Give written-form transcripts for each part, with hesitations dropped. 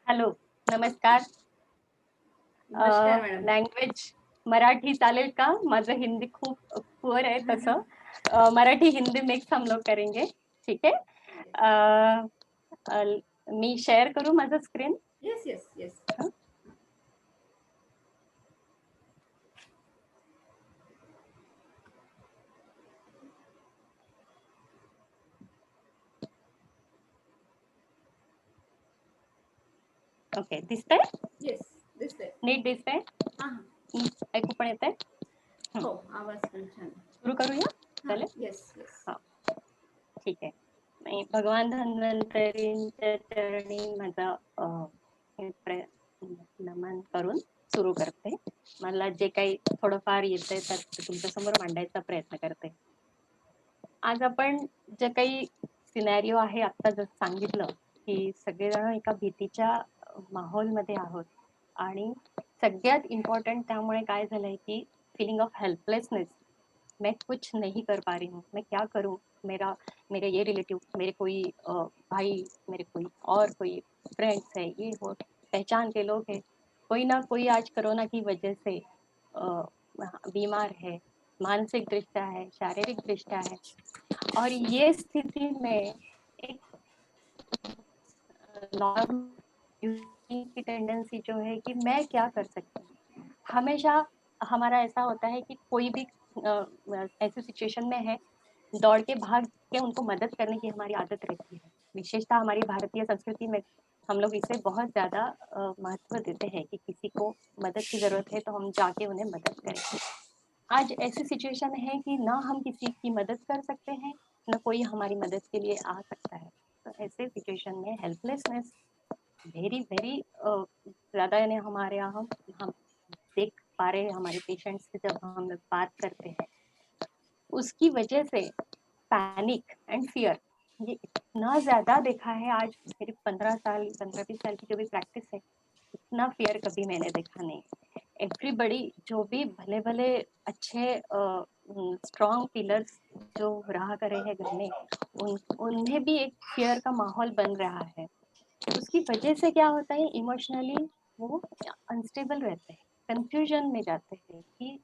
Hello, नमस्कार. नमस्कार madam. Language Marathi चालेल का? माझं हिंदी खूप पुअर है तसं. मराठी हिंदी मिक्स हम लोग करेंगे, ठीक है? अ, अ, मी शेअर करू माझं स्क्रीन? Yes, yes, yes. हं. ओके, दिसतंय? येस, दिसतंय. नीट दिसतंय? हां, हां. ऐकू पण येतंय? हं. हो, आवाज पण छान. सुरू करूया? हां, चालेल? Yes, yes. हां, ठीक आहे. मी भगवान धन्वंतरींच्या चरणी माझा हे नमन करून सुरू करते. मला जे काही थोडंफार येतंय त्यात तुमच्यासमोर मांडायचा प्रयत्न करते. आज आपण जे काही सिनॅरिओ आहे आत्ता जसं सांगितलं, की सगळेजण एका भीतीच्या माहोलमध्ये आहोत आणि सगळ्यात इम्पॉर्टंट त्यामुळे काय झालंय, की फीलिंग ऑफ हेल्पलेसनेस. मैं कुछ नहीं कर पा रही हूँ, मैं क्या करूँ? मेरा मेरे ये रिलेटिव, मेरे कोई भाई, मेरे कोई और कोई फ्रेंड्स है, ये वो पहचान के लोग हैं, कोई ना कोई आज कोरोना की वजह से बीमार है, मानसिक दृष्टया है, शारीरिक दृष्टया है। और ये स्थिति में एक नॉर्मल की टेंडेंसी जो है कि मैं क्या कर सकती हूँ? हमेशा हमारा ऐसा होता है कि कोई भी ऐसी सिचुएशन में है, दौड़ के भाग के उनको मदद करने की हमारी आदत रहती है। विशेषतः हमारी भारतीय संस्कृति में हम लोग इसे बहुत ज़्यादा महत्व देते हैं कि किसी को मदद की ज़रूरत है तो हम जाके उन्हें मदद करें। आज ऐसी सिचुएशन है कि ना हम किसी की मदद कर सकते हैं, ना कोई हमारी मदद के लिए आ सकता है। तो ऐसे सिचुएशन में हेल्पलेसनेस वेरी वेरी ज़्यादा यानी हमारे यहाँ हम देख पा रहे हैं हमारे पेशेंट्स से जब हम लोग बात करते हैं, उसकी वजह से पैनिक एंड फियर ये इतना ज़्यादा देखा है। आज मेरी 15-20 साल की जो भी प्रैक्टिस है, इतना फियर कभी मैंने देखा नहीं। एवरीबडी जो भी भले भले अच्छे स्ट्रॉन्ग पिलर्स जो रहा करे हैं घर में, उन्हें भी एक फियर का माहौल बन रहा है। उसकी वजह से क्या होता है, इमोशनली वो अनस्टेबल रहते हैं, कंफ्यूजन में जाते हैं कि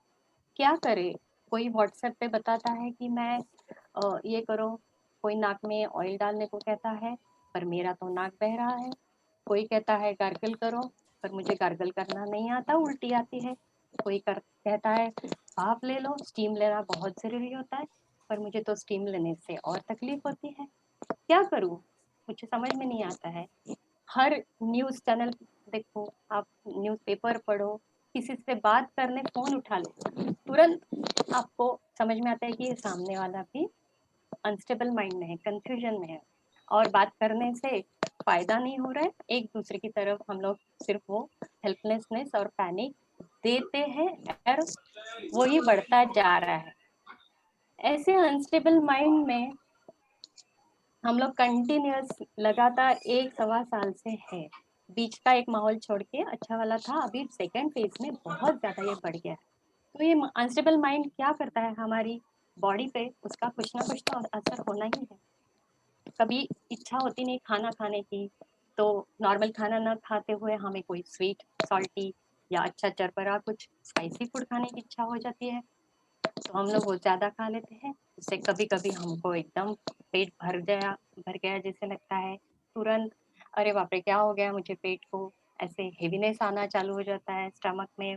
क्या करे। कोई व्हाट्सएप पे बताता है कि मैं ये करो, कोई नाक में ऑयल डालने को कहता है पर मेरा तो नाक बह रहा है। कोई कहता है गार्गल करो पर मुझे गार्गल करना नहीं आता, उल्टी आती है। कोई कहता है भाप ले लो, स्टीम लेना बहुत ज़रूरी होता है पर मुझे तो स्टीम लेने से और तकलीफ होती है। क्या करूँ? मुझे समझ में नहीं आता है। हर न्यूज़ चैनल देखो, आप न्यूज़पेपर पढ़ो, किसी से बात करने फ़ोन उठा लो, तुरंत आपको समझ में आता है कि ये सामने वाला भी अनस्टेबल माइंड में है, कंफ्यूजन में है और बात करने से फ़ायदा नहीं हो रहा है। एक दूसरे की तरफ हम लोग सिर्फ वो हेल्पलेसनेस और पैनिक देते हैं और वही बढ़ता जा रहा है। ऐसे अनस्टेबल माइंड में हम लोग कंटिन्यूअस लगातार 1 सवा साल से है। बीच का एक माहौल छोड़ के अच्छा वाला था, अभी सेकंड फेज़ में बहुत ज़्यादा ये बढ़ गया है। तो ये अनस्टेबल माइंड क्या करता है हमारी बॉडी पे, उसका कुछ ना कुछ तो असर होना ही है। कभी इच्छा होती नहीं खाना खाने की, तो नॉर्मल खाना ना खाते हुए हमें कोई स्वीट, सॉल्टी या अच्छा चरपरा कुछ स्पाइसी फूड खाने की इच्छा हो जाती है, तो हम लोग वो ज़्यादा खा लेते हैं। उससे कभी-कभी हमको एकदम पेट भर गया जैसे लगता है। तुरंत अरे बाप रे! क्या हो गया मुझे पेट को? ऐसे हेवीनेस आना चालू हो जाता है स्टमक में।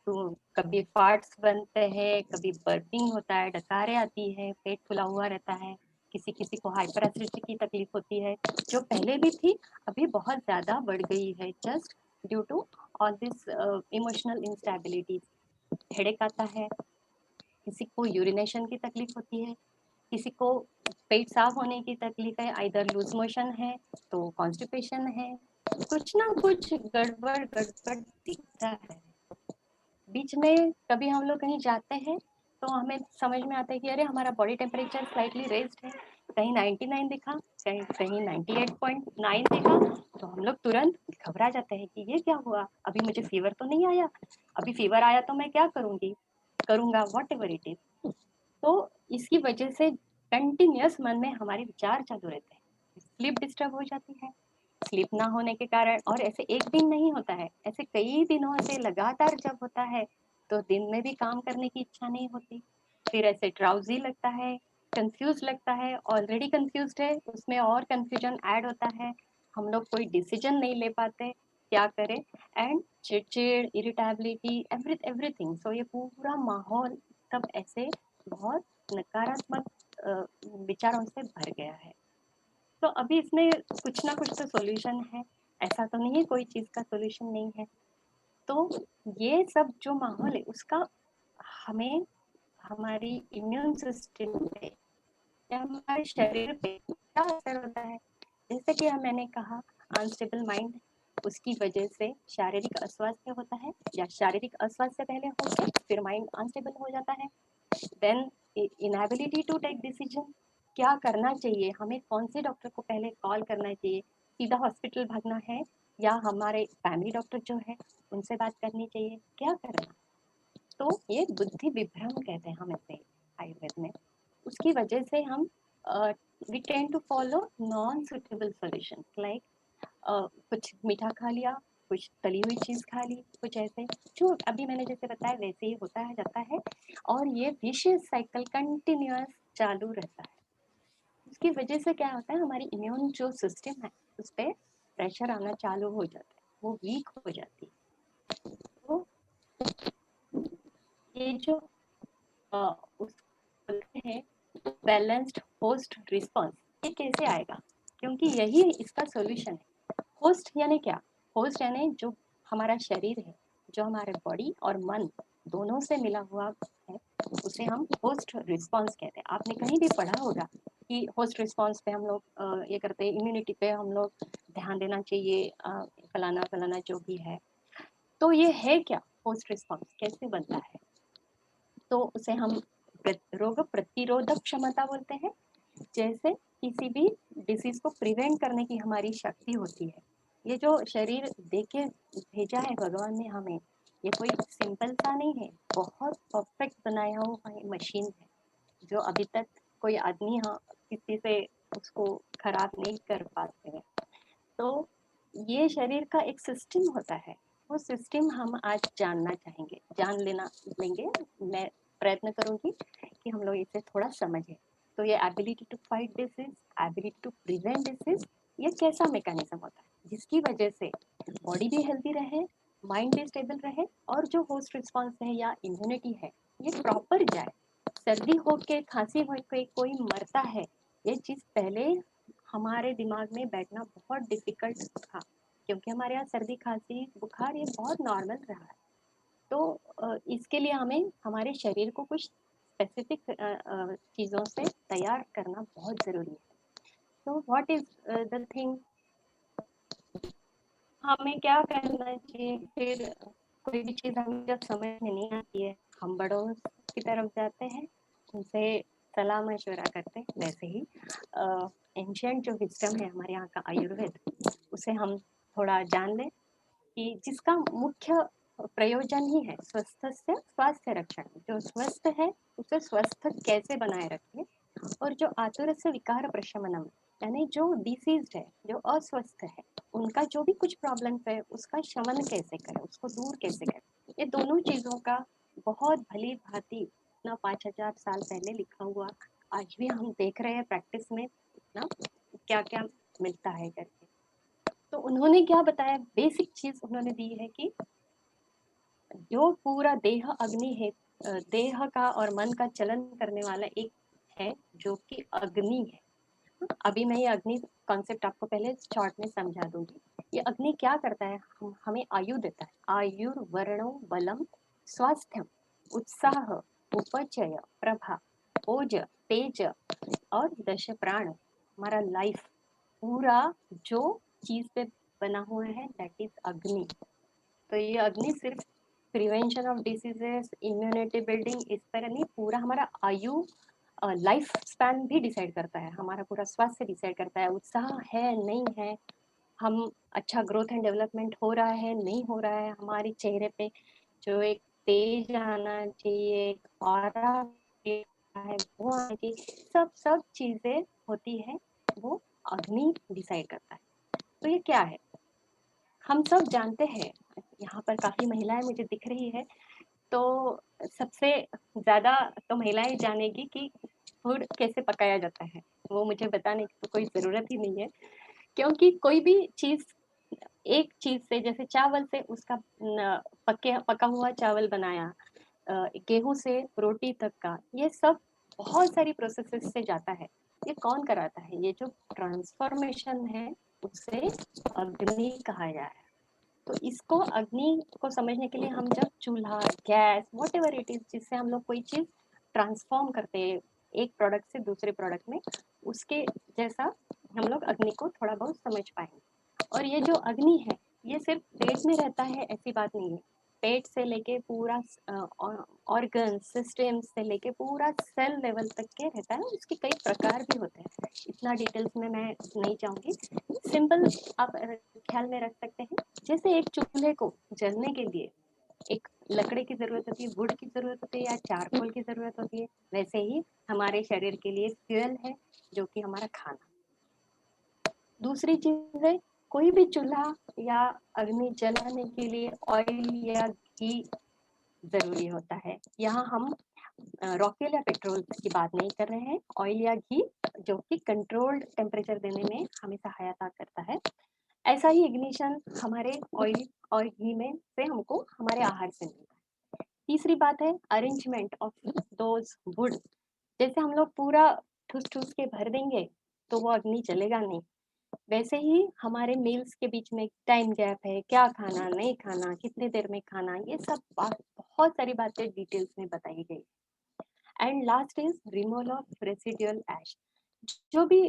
तो कभी फार्ट्स बनते हैं, कभी बर्पिंग होता है, डकारें आती है, पेट फूला हुआ रहता है। किसी-किसी को हाइपर एसिडिटी की तकलीफ होती है, जो पहले भी थी, अभी बहुत ज़्यादा बढ़ गई है just due to all this emotional instabilities. Headache आता है, किसी को यूरिनेशन की तकलीफ होती है, किसी को पेट साफ होने की तकलीफ है, आइदर लूज मोशन है तो कॉन्स्टिपेशन है, कुछ ना कुछ गड़बड़ गड़बड़ दिखता है। बीच में कभी हम लोग कहीं जाते हैं तो हमें समझ में आता है कि अरे हमारा बॉडी टेम्परेचर स्लाइटली रेज्ड है, कहीं 99 दिखा, कहीं कहीं 98.9 दिखा, तो हम लोग तुरंत घबरा जाते हैं कि ये क्या हुआ, अभी मुझे फीवर तो नहीं आया, अभी फीवर आया तो मैं क्या करूँगी, करूँगा वॉट एवर इट इज। तो इसकी वजह से कंटिन्यूअस मन में हमारे विचार चालू रहते हैं, स्लीप डिस्टर्ब हो जाती है, स्लीप ना होने के कारण, और ऐसे एक दिन नहीं होता है, ऐसे कई दिनों से लगातार जब होता है तो दिन में भी काम करने की इच्छा नहीं होती, फिर ऐसे ड्राउजी लगता है, कंफ्यूज लगता है, ऑलरेडी कंफ्यूज्ड है उसमें और कंफ्यूजन ऐड होता है, हम लोग कोई डिसीजन नहीं ले पाते, क्या करें, एंड चिड़चिड़, इरिटेबिलिटी, एवरीथिंग। सो ये पूरा माहौल सब ऐसे बहुत नकारात्मक विचारों से भर गया है। तो अभी इसमें कुछ ना कुछ तो सॉल्यूशन है, ऐसा तो नहीं है कोई चीज़ का सॉल्यूशन नहीं है। तो ये सब जो माहौल है उसका हमें हमारी इम्यून सिस्टम पे या हमारे शरीर पे क्या असर होता है, जैसे कि मैंने कहा अनस्टेबल माइंड, उसकी वजह से शारीरिक अस्वास्थ्य होता है, या शारीरिक अस्वास्थ्य पहले होकर फिर माइंड अनस्टेबल हो जाता है। Then inability to take decision, क्या करना चाहिए हमें, कौन से डॉक्टर को पहले कॉल करना चाहिए, सीधा हॉस्पिटल भागना है या हमारे फैमिली डॉक्टर जो है उनसे बात करनी चाहिए, क्या करना। तो ये बुद्धि विभ्रम कहते हैं हम इसे आयुर्वेद में। उसकी वजह से हम we tend to follow non suitable solution, like कुछ मीठा खा लिया, कुछ तली हुई चीज खा ली, कुछ ऐसे जो अभी मैंने जैसे बताया वैसे ही होता है जाता है, और ये विशियस साइकिल कंटिन्यूअस चालू रहता है। उसकी वजह से क्या होता है, हमारी इम्यून जो सिस्टम है उस पर प्रेशर आना चालू हो जाता है, वो वीक हो जाती है। तो ये जो उसको बोलते हैं बैलेंस्ड होस्ट रिस्पॉन्स, ये कैसे आएगा, क्योंकि यही इसका सॉल्यूशन है। होस्ट यानी क्या, होस्ट यानी जो हमारा शरीर है, जो हमारे बॉडी और मन दोनों से मिला हुआ है, उसे हम होस्ट रिस्पॉन्स कहते हैं। आपने कहीं भी पढ़ा होगा कि होस्ट रिस्पॉन्स पे हम लोग ये करते हैं, इम्यूनिटी पे हम लोग ध्यान देना चाहिए, फलाना फलाना जो भी है। तो ये है क्या, होस्ट रिस्पॉन्स कैसे बनता है, तो उसे हम रोग प्रतिरोधक क्षमता बोलते हैं। जैसे किसी भी डिसीज को प्रिवेंट करने की हमारी शक्ति होती है। ये जो शरीर देके भेजा है भगवान ने हमें, ये कोई सिंपल सा नहीं है, बहुत परफेक्ट बनाया हुआ मशीन है, जो अभी तक कोई आदमी किसी से उसको खराब नहीं कर पाते हैं। तो ये शरीर का एक सिस्टम होता है, वो सिस्टम हम आज जानना चाहेंगे, जान लेना लेंगे। मैं प्रयत्न करूंगी कि हम लोग इसे थोड़ा समझें। तो ये ability to fight disease, ability to prevent disease, ये कैसा मैकेनिज्म होता है जिसकी वजह से बॉडी भी हेल्दी रहे, माइंड भी स्टेबल रहे, और जो होस्ट रिस्पॉन्स है या इम्यूनिटी है ये प्रॉपर जाए। सर्दी होके खांसी होके कोई मरता है, ये चीज पहले हमारे दिमाग में बैठना बहुत डिफिकल्ट था, क्योंकि हमारे यहाँ सर्दी खांसी बुखार ये बहुत नॉर्मल रहा है। तो इसके लिए हमें हमारे शरीर को कुछ स्पेसिफिक चीज़ों से तैयार करना बहुत ज़रूरी है। तो व्हाट इज द थिंग, हमें क्या करना चाहिए फिर, कोई भी चीज़ हमें जब समझ में नहीं आती है, हम बड़ों की तरफ जाते हैं, उनसे सलाह मशवरा करते हैं। वैसे ही एंशियंट जो विजडम है हमारे यहाँ का आयुर्वेद, उसे हम थोड़ा जान लें कि जिसका मुख्य प्रयोजन ही है स्वस्थ से स्वास्थ्य रक्षण। जो स्वस्थ है उसे स्वस्थ कैसे बनाए रखें, और जो आतुर से विकार प्रशमनम, यानी जो डिसीज्ड है, जो अस्वस्थ है, उनका जो भी कुछ प्रॉब्लम है उसका शमन कैसे करें, उसको दूर कैसे करें, ये दोनों चीजों का बहुत भली भांति इतना 5,000 साल पहले लिखा हुआ आज भी हम देख रहे हैं प्रैक्टिस में इतना क्या क्या मिलता है करके। तो उन्होंने क्या बताया, बेसिक चीज उन्होंने दी है कि जो पूरा देह अग्नि है, देह का और मन का चलन करने वाला एक है जो कि अग्नि है। अभी मैं ये अग्नि कॉन्सेप्ट आपको पहले शॉर्ट में समझा दूंगी। ये अग्नि क्या करता है, हमें आयु देता है, आयुर्वर्णो बलम स्वास्थ्यम उत्साह उपचय प्रभा ओज तेज और दश प्राण, हमारा लाइफ पूरा जो चीज पे बना हुआ है दैट इज अग्नि। तो ये अग्नि सिर्फ prevention of diseases, immunity building इस तरह नहीं, पूरा हमारा आयु लाइफ स्पैन भी डिसाइड करता है, हमारा पूरा स्वास्थ्य डिसाइड करता है, उत्साह है नहीं है, हम अच्छा ग्रोथ एंड डेवलपमेंट हो रहा है नहीं हो रहा है, हमारे चेहरे पे जो एक तेज आना चाहिए, एक ऑरा है वो आना चाहिए, सब सब चीजें होती है, वो अग्नि डिसाइड करता है। तो ये क्या है? हम सब जानते हैं, यहाँ पर काफ़ी महिलाएँ मुझे दिख रही है, तो सबसे ज़्यादा तो महिलाएँ जानेगी कि फूड कैसे पकाया जाता है। वो मुझे बताने की तो कोई ज़रूरत ही नहीं है, क्योंकि कोई भी चीज़ एक चीज़ से जैसे चावल से उसका न पके पका हुआ चावल बनाया, गेहूँ से रोटी तक का, ये सब बहुत सारी प्रोसेसेस से जाता है। ये कौन कराता है? ये जो ट्रांसफ़ॉर्मेशन है, उसे अग्नि कहा जा है। तो इसको अग्नि को समझने के लिए हम जब चूल्हा, गैस, व्हाटएवर इट इज़ जिससे हम लोग कोई चीज़ ट्रांसफ़ॉर्म करते हैं, एक प्रोडक्ट से दूसरे प्रोडक्ट में, उसके जैसा हम लोग अग्नि को थोड़ा बहुत समझ पाएँगे। और ये जो अग्नि है, ये सिर्फ़ पेट में रहता है ऐसी बात नहीं है। पेट से लेके पूरा ऑर्गन, सिस्टम से लेके पूरा सेल लेवल तक के रहता है, उसके कई प्रकार भी होते हैं। इतना डिटेल्स में मैं नहीं जाऊँगी। सिंपल आप ख्याल में रख सकते हैं, जैसे एक चूल्हे को जलने के लिए एक लकड़ी की ज़रूरत होती है, वुड की ज़रूरत होती है या चारकोल की ज़रूरत होती है, वैसे ही हमारे शरीर के लिए फ्यूल है, जो कि हमारा खाना। दूसरी चीज़ है, कोई भी चूल्हा या अग्नि जलाने के लिए ऑयल या घी ज़रूरी होता है। यहाँ हम रॉकेल या पेट्रोल की बात नहीं कर रहे हैं, ऑयल या घी जो कि कंट्रोल्ड टेम्परेचर देने में हमें सहायता करता है। ऐसा ही इग्निशन हमारे ऑयल और घी में से हमको हमारे आहार से मिलता है। तीसरी बात है अरेंजमेंट ऑफ दोज वुड। जैसे हम लोग पूरा ठूस-ठूस के भर देंगे, तो वो अग्नि जलेगा नहीं। वैसे ही हमारे मील्स के बीच में टाइम गैप है, क्या खाना, नहीं खाना, कितनी देर में खाना, ये सब बात बहुत सारी बातें डिटेल्स में बताई गई। And last is removal of residual ash. जो भी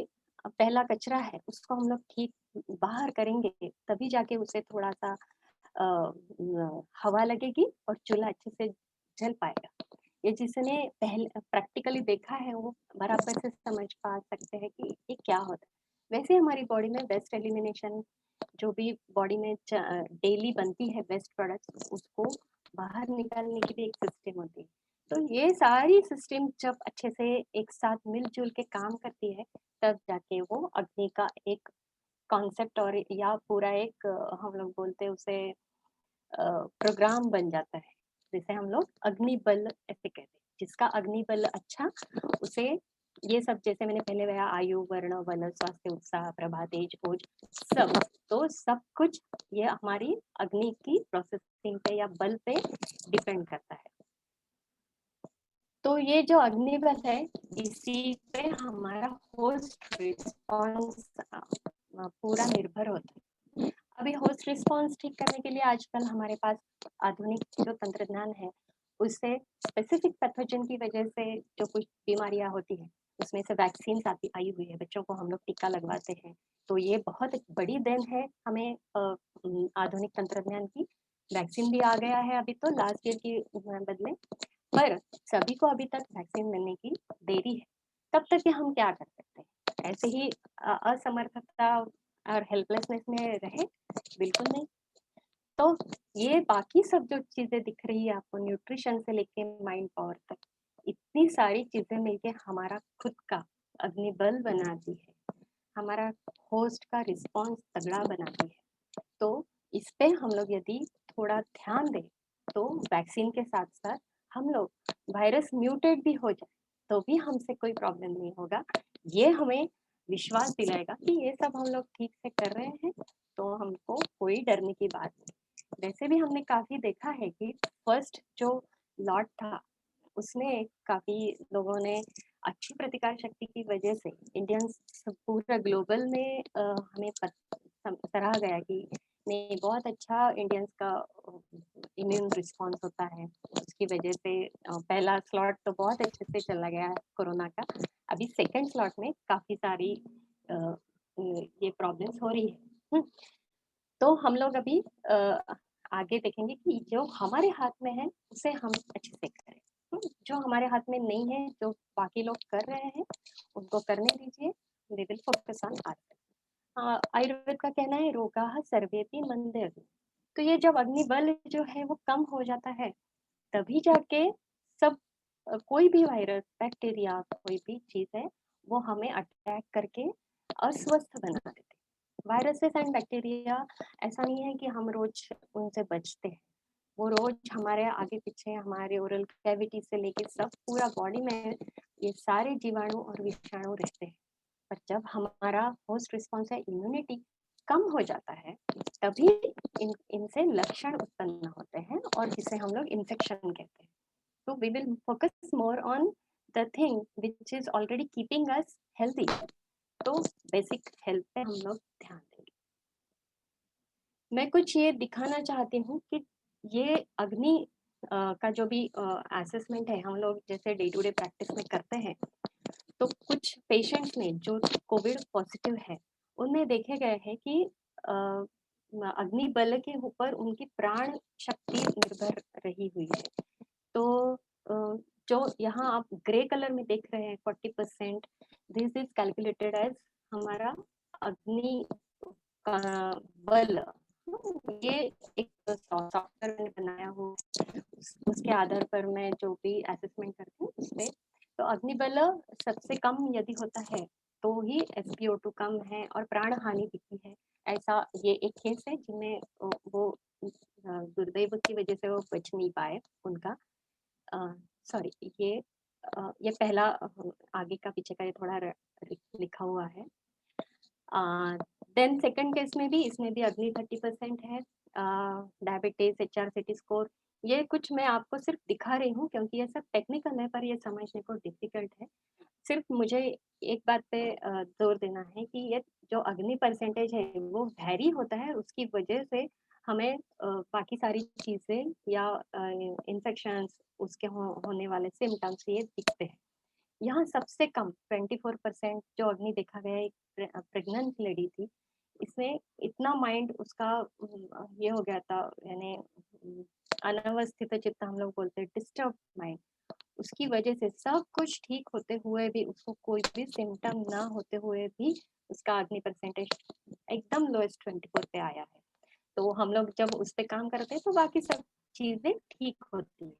पहला कचरा है, उसको हम लोग ठीक बाहर करेंगे, तभी जाके उसे थोड़ा-सा हवा लगेगी और चूल्हा अच्छे से जल पाएगा। ये जिसने पहले प्रैक्टिकली देखा है, वो बराबर से समझ पा सकते हैं कि ये क्या होता है। वैसे हमारी बॉडी में वेस्ट एलिमिनेशन जो भी बॉडी में डेली बनती है वेस्ट प्रोडक्ट्स, उसको बाहर निकालने की भी एक सिस्टम होती है। तो ये सारी सिस्टम जब अच्छे से एक साथ मिलजुल के काम करती है, तब जाके वो अग्नि का एक कॉन्सेप्ट और या पूरा एक हम लोग बोलते हैं उसे प्रोग्राम बन जाता है, जिसे हम लोग अग्निबल ऐसे कहते हैं। जिसका अग्निबल अच्छा, उसे ये सब जैसे मैंने पहले कहा आयु, वर्ण, बल, स्वास्थ्य, उत्साह, प्रभा, तेज, ओज, सब, तो सब कुछ ये हमारी अग्नि की प्रोसेसिंग पे या बल पे डिपेंड करता है। तो ये जो अग्निबल है, इसी पे हमारा होस्ट रिस्पॉन्स पूरा निर्भर होता है। अभी होस्ट रिस्पॉन्स ठीक करने के लिए आजकल हमारे पास आधुनिक जो तंत्रज्ञान है, उससे स्पेसिफिक पैथोजन की वजह से जो कुछ बीमारियां होती है, उसमें से वैक्सीन आती आई हुई है, बच्चों को हम लोग टीका लगवाते हैं। तो ये बहुत एक बड़ी देन है हमें आधुनिक तंत्रज्ञान की। वैक्सीन भी आ गया है अभी तो लास्ट ईयर की बदले, पर सभी को अभी तक वैक्सीन मिलने की देरी है। तब तक कि हम क्या कर सकते हैं? ऐसे ही असमर्थता और हेल्पलेसनेस में रहे? बिल्कुल नहीं। तो ये बाकी सब जो चीज़ें दिख रही है आपको, न्यूट्रिशन से लेके माइंड पावर तक, इतनी सारी चीज़ें मिलके हमारा खुद का अग्निबल बनाती है, हमारा होस्ट का रिस्पॉन्स तगड़ा बनाती है। तो इस पे हम लोग यदि थोड़ा ध्यान दें, तो वैक्सीन के साथ-साथ हम लोग वायरस म्यूटेट भी हो जाए, तो भी हमसे कोई प्रॉब्लम नहीं होगा। ये हमें विश्वास दिलाएगा कि ये सब हम लोग ठीक से कर रहे हैं, तो हमको कोई डरने की बात नहीं। वैसे भी हमने काफ़ी देखा है कि फर्स्ट जो लॉट था, उसमें काफ़ी लोगों ने अच्छी प्रतिकार शक्ति की वजह से इंडियंस पूरा ग्लोबल में हमें सराहा गया कि नहीं, बहुत अच्छा इंडियंस का इम्यून रिस्पॉन्स होता है। उसकी वजह से पहला स्लॉट तो बहुत अच्छे से चला गया है कोरोना का। अभी सेकंड स्लॉट में काफ़ी सारी ये प्रॉब्लम्स हो रही है। तो हम लोग अभी आगे देखेंगे कि जो हमारे हाथ में है, उसे हम अच्छे से करें। जो हमारे हाथ में नहीं है, जो बाकी लोग कर रहे हैं, उनको करने दीजिए। We will focus on our. Ayurveda का कहना है रोगाः सर्वेपि मंदे अग्नि। तो ये जब अग्निबल जो है वो कम हो जाता है, तभी जाके सब कोई भी वायरस, बैक्टीरिया, कोई भी चीज़ है, वो हमें अटैक करके अस्वस्थ बना देते हैं। वायरसेस एंड बैक्टीरिया ऐसा नहीं है कि हम रोज उनसे बचते हैं, वो रोज हमारे आगे पीछे हमारे ओरल कैविटी से लेके सब पूरा बॉडी में ये सारे जीवाणु और विषाणु रहते हैं। पर जब हमारा होस्ट रिस्पॉन्स या इम्यूनिटी कम हो जाता है, तभी इनसे लक्षण उत्पन्न होते हैं और जिसे हम लोग इन्फेक्शन कहते हैं। तो we will focus more on the thing which is already keeping us healthy. तो बेसिक हेल्थ पे हम लोग ध्यान देंगे। मैं कुछ ये दिखाना चाहती हूँ कि ये अग्नि का जो भी असेसमेंट है हम लोग जैसे डे टू डे प्रैक्टिस में करते हैं, तो कुछ पेशेंट्स में जो कोविड पॉजिटिव है उनमें देखे गए हैं कि अग्नि बल के ऊपर उनकी प्राण शक्ति निर्भर रही हुई है। तो जो यहाँ आप ग्रे कलर में देख रहे हैं 40%, दिस इज कैलकुलेटेड एज हमारा अग्नि का बल। ये एक सॉफ्टवेयर मैंने बनाया हो, उसके आधार पर मैं जो भी असेसमेंट करती हूँ उसपे। तो अग्निबल सबसे कम यदि होता है तो ही SpO2 कम है और प्राण हानि दिखती है। ऐसा ये एक केस है जिनमें वो दुर्दैव की वजह से वो बच नहीं पाए उनका। सॉरी, ये पहला आगे का पीछे का ये थोड़ा लिखा हुआ है। देन सेकंड केस में भी इसमें भी अग्नि 30% है। डायबिटीज, HRCT स्कोर, ये कुछ मैं आपको सिर्फ दिखा रही हूँ क्योंकि ये सब टेक्निकल है पर ये समझने को डिफिकल्ट है। सिर्फ मुझे एक बात पे जोर देना है कि ये जो अग्नि परसेंटेज है वो वैरी होता है, उसकी वजह से हमें बाकी सारी चीजें या इन्फेक्शंस उसके होने वाले सिम्टम्स ये दिखते हैं। यहाँ सबसे कम 24% जो अग्नि देखा गया, एक प्रेग्नेंट लेडी थी, इसमें इतना माइंड उसका ये हो गया था, यानी अनवस्थित चित्त हम लोग बोलते हैं, डिस्टर्ब माइंड। उसकी वजह से सब कुछ ठीक होते हुए भी, उसको कोई भी सिम्टम ना होते हुए भी उसका अग्नि परसेंटेज एकदम लोएस्ट 24 पे आया है। तो हम लोग जब उस पे काम करते हैं तो बाकी सब चीजें ठीक होती है।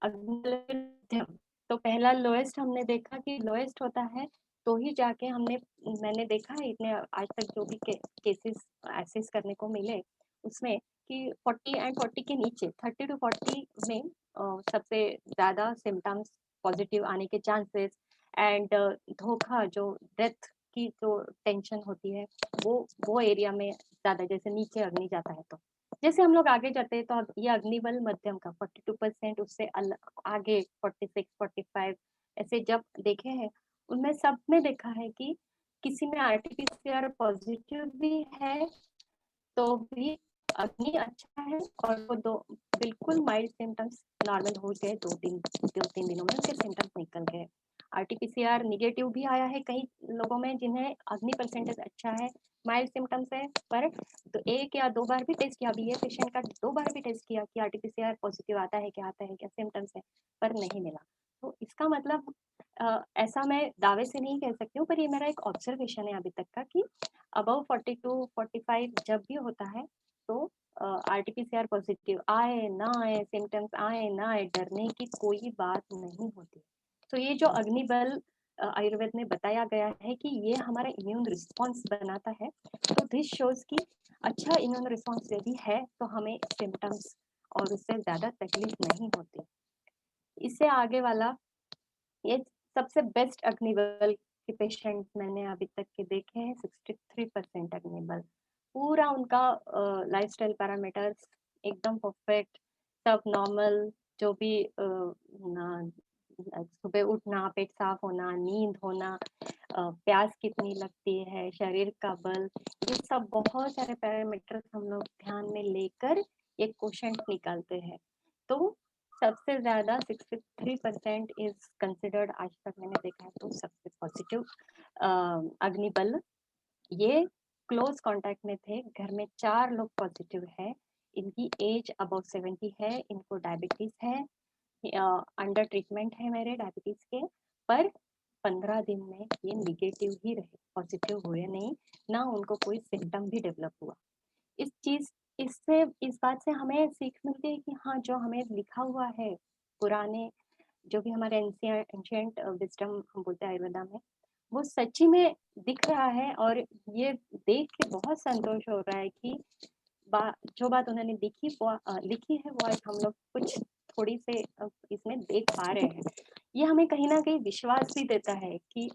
मध्यम, तो पहला लोएस्ट हमने देखा कि लोएस्ट होता है तो ही जाके मैंने देखा है इतने आज तक जो भी केसेस एसेस करने को मिले उसमें कि 40 एंड 40 के नीचे 30 टू 40 में सबसे ज्यादा सिम्टम्स पॉजिटिव आने के चांसेस एंड धोखा, जो डेथ की जो टेंशन होती है वो एरिया में ज्यादा, जैसे नीचे अग्नि जाता है तो जैसे हम लोग आगे जाते हैं तो अब ये अग्निबल मध्यम का 42%, उससे आगे 46, 45 ऐसे जब देखे हैं उनमें सब में देखा है कि किसी में RT-PCR पॉजिटिव भी है तो भी अग्नि अच्छा है और वो दो बिल्कुल माइल्ड सिम्टम्स नॉर्मल हो गए, दो तीन दिनों में उनके सिम्टम्स निकल गए। RT-PCR निगेटिव भी आया है कई लोगों में जिन्हें अग्नि परसेंटेज अच्छा है, माइल्ड सिम्टम्स है, पर तो एक या दो बार भी टेस्ट किया, अभी ये पेशेंट का दो बार भी टेस्ट किया कि RT-PCR पॉजिटिव आता है क्या सिम्टम्स है, पर नहीं मिला। तो इसका मतलब ऐसा मैं दावे से नहीं कह सकती हूँ, पर ये मेरा एक ऑब्जर्वेशन है अभी तक का कि अबव 42, 45 जब भी होता है तो RT-PCR पॉजिटिव आए ना आए, सिम्टम्स आए ना आए, डरने की कोई बात नहीं होती। तो ये जो अग्निबल आयुर्वेद में बताया गया है कि ये हमारा इम्यून रिस्पॉन्स बनाता है, तो दिस शोज कि अच्छा इम्यून रिस्पॉन्स यदि है तो हमें सिम्टम्स और उससे ज्यादा तकलीफ नहीं होती। इससे आगे वाला, ये सबसे बेस्ट अग्निबल के पेशेंट मैंने अभी तक के देखे हैं, 63% अग्निबल। पूरा उनका लाइफस्टाइल पैरामीटर्स एकदम परफेक्ट, सब नॉर्मल, जो भी सुबह उठना, पेट साफ होना, नींद होना, प्यास कितनी लगती है, शरीर का बल, ये सब बहुत सारे पैरामीटर्स हम लोग ध्यान में लेकर एक क्वेश्चन निकालते हैं। तो सबसे ज्यादा 63% इज कंसिडर्ड, आज तक मैंने देखा है तो सबसे पॉजिटिव अग्निबल। ये क्लोज कांटेक्ट में थे, घर में 4 लोग पॉजिटिव है, इनकी एज अबव 70 है, इनको डायबिटीज है, अंडर ट्रीटमेंट है मेरे डायबिटीज के, पर 15 दिन में ये निगेटिव ही रहे, पॉजिटिव हुए नहीं, ना उनको कोई सिम्टम भी डेवलप हुआ। इस चीज इससे इस बात से हमें सीख मिलती है कि हाँ, जो हमें लिखा हुआ है पुराने, जो भी हमारे एंशियंट विजडम हम बोलते हैं आयुर्वेदा में, वो सच्ची में दिख रहा है और ये देख के बहुत संतोष हो रहा है कि जो बात उन्होंने लिखी है वो आज हम लोग कुछ थोड़ी से इसमें देख पा रहे हैं। ये हमें कहीं न कहीं विश्वास भी देता है कि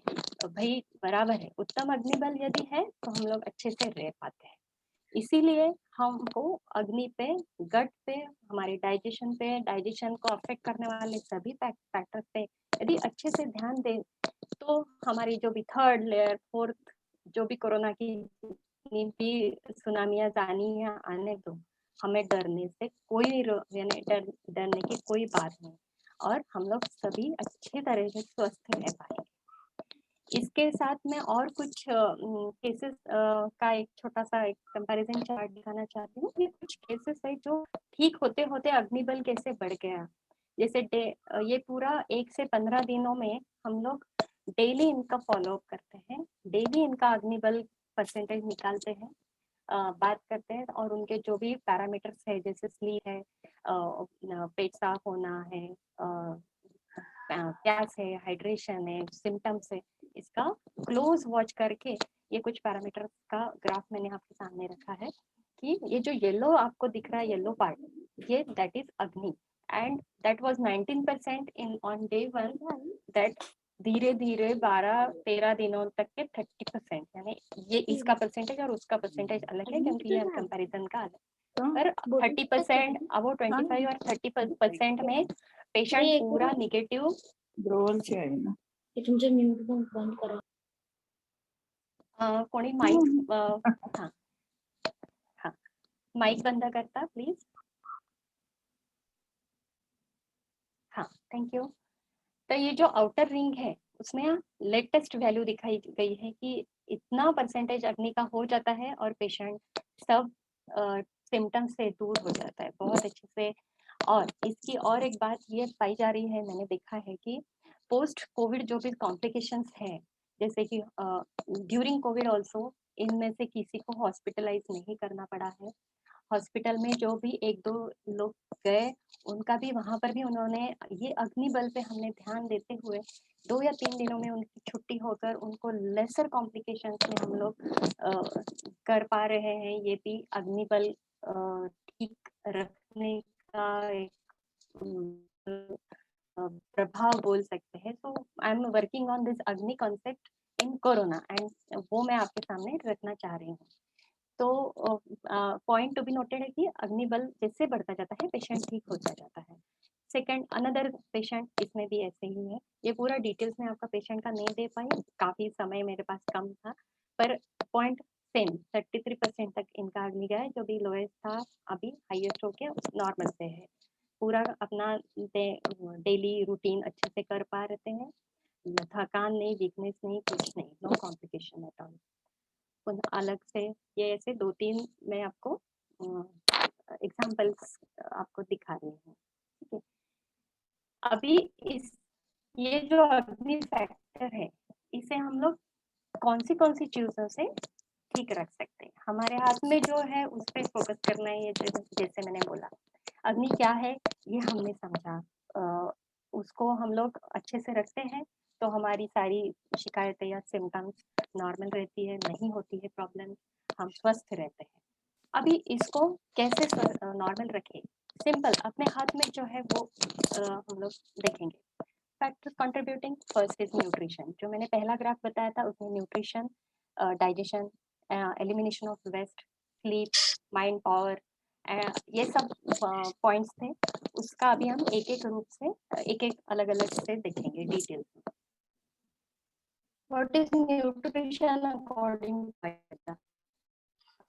भई बराबर है, उत्तम अग्निबल यदि है तो हम लोग अच्छे से रह पाते हैं। इसीलिए हमको अग्नि पे, गट पे, हमारे डाइजेशन को अफेक्ट करने वाले सभी फैक्टर्स पे यदि अच्छे से ध्यान दें तो हमारी जो भी थर्ड लेयर, फोर्थ जो भी कोरोना की जितनी भी सुनामियाँ आनी है आने दो। हमें डरने से कोई यानी डरने की कोई बात नहीं और हम लोग सभी अच्छी तरह से स्वस्थ रह पाएंगे। इसके साथ में और कुछ केसेस का एक छोटा-सा एक कंपैरिज़न चार्ट दिखाना चाहती हूँ। ये कुछ केसेस है जो ठीक होते-होते अग्निबल कैसे बढ़ गया। जैसे ये पूरा 1 से 15 दिनों में हम लोग डेली इनका फ़ॉलो-अप करते हैं। डेली इनका अग्निबल परसेंटेज निकालते हैं, बात करते हैं और उनके जो भी पैरामीटर्स है जैसे स्लीप है, पेट साफ होना है, प्यास है, हाइड्रेशन है, सिम्पटम्स है, इसका क्लोज वॉच करके ये कुछ पैरामीटर्स का ग्राफ मैंने आपके सामने रखा है कि ये जो येलो आपको दिख रहा है, येलो पार्ट, ये दैट इज अग्नि and that was 19% in on day 1, that धीरे धीरे 12-13 दिनों तक के 30%, यानी ये इसका परसेंटेज और उसका परसेंटेज अलग है क्योंकि ये कंपैरिजन का अलग पर 30%, अब 25 और 30% में पेशेंट पूरा निगेटिव ब्रोवलची आहे ना. ते तुमचे म्यूट बंद करा. कोणी माइक हाँ हाँ माइक बंद करता प्लीज. हाँ थैंक यू. तो ये जो आउटर रिंग है उसमें लेटेस्ट वैल्यू दिखाई गई है कि इतना परसेंटेज अग्नि का हो जाता है और पेशेंट सब सिम्टम्स से दूर हो जाता है बहुत अच्छे से. और इसकी और एक बात ये पाई जा रही है, मैंने देखा है कि पोस्ट कोविड जो भी कॉम्प्लिकेशंस है जैसे कि ड्यूरिंग कोविड ऑल्सो इनमें से किसी को हॉस्पिटलाइज नहीं करना पड़ा है. हॉस्पिटल में जो भी 1-2 लोग गए उनका भी वहाँ पर भी उन्होंने ये अग्नि बल पे हमने ध्यान देते हुए 2 या 3 दिनों में उनकी छुट्टी होकर उनको लेसर कॉम्प्लिकेशंस में हम लोग कर पा रहे हैं. ये भी अग्नि बल ठीक रखने का एक प्रभाव बोल सकते हैं. So I am working on this Agni concept in corona and वो मैं आपके सामने रखना चाह रही हूँ. तो पॉइंट टू बी नोटेड है कि अग्निबल जैसे बढ़ता जाता है पेशेंट ठीक होता जाता है. सेकंड अनदर पेशेंट इसमें भी ऐसे ही है. ये पूरा डिटेल्स में आपका पेशेंट का नहीं दे पाई, काफी समय मेरे पास कम था, पर पॉइंट सेम 33% तक इनका अग्नि गया है. जो भी लोएस्ट था अभी हाईएस्ट होके नॉर्मल से है. पूरा अपना डेली रूटीन अच्छे से कर पा रहे हैं, थकान नहीं, वीकनेस नहीं, कुछ नहीं, नो कॉम्प्लिकेशन एट ऑल. अलग से ये ऐसे 2-3 मैं आपको एग्जांपल्स आपको दिखा रही हूँ. ठीक है. अभी इस ये जो अग्नि फैक्टर है इसे हम लोग कौन सी चीजों से ठीक रख सकते हैं. हमारे हाथ में जो है उस पर फोकस करना है. ये जैसे मैंने बोला अग्नि क्या है ये हमने समझा, उसको हम लोग अच्छे से रखते हैं तो हमारी सारी शिकायतें या सिम्टम्स नॉर्मल रहती है, नहीं होती है प्रॉब्लम, हम स्वस्थ रहते हैं. अभी इसको कैसे नॉर्मल रखें, सिंपल अपने हाथ में जो है वो हम लोग देखेंगे. Factors contributing, first is nutrition. जो मैंने पहला ग्राफ बताया था उसमें nutrition, digestion, elimination of waste, sleep, mind power, ये सब पॉइंट्स थे. उसका अभी हम एक एक रूप से एक एक अलग अलग से देखेंगे डिटेल्स में. What is nutrition according to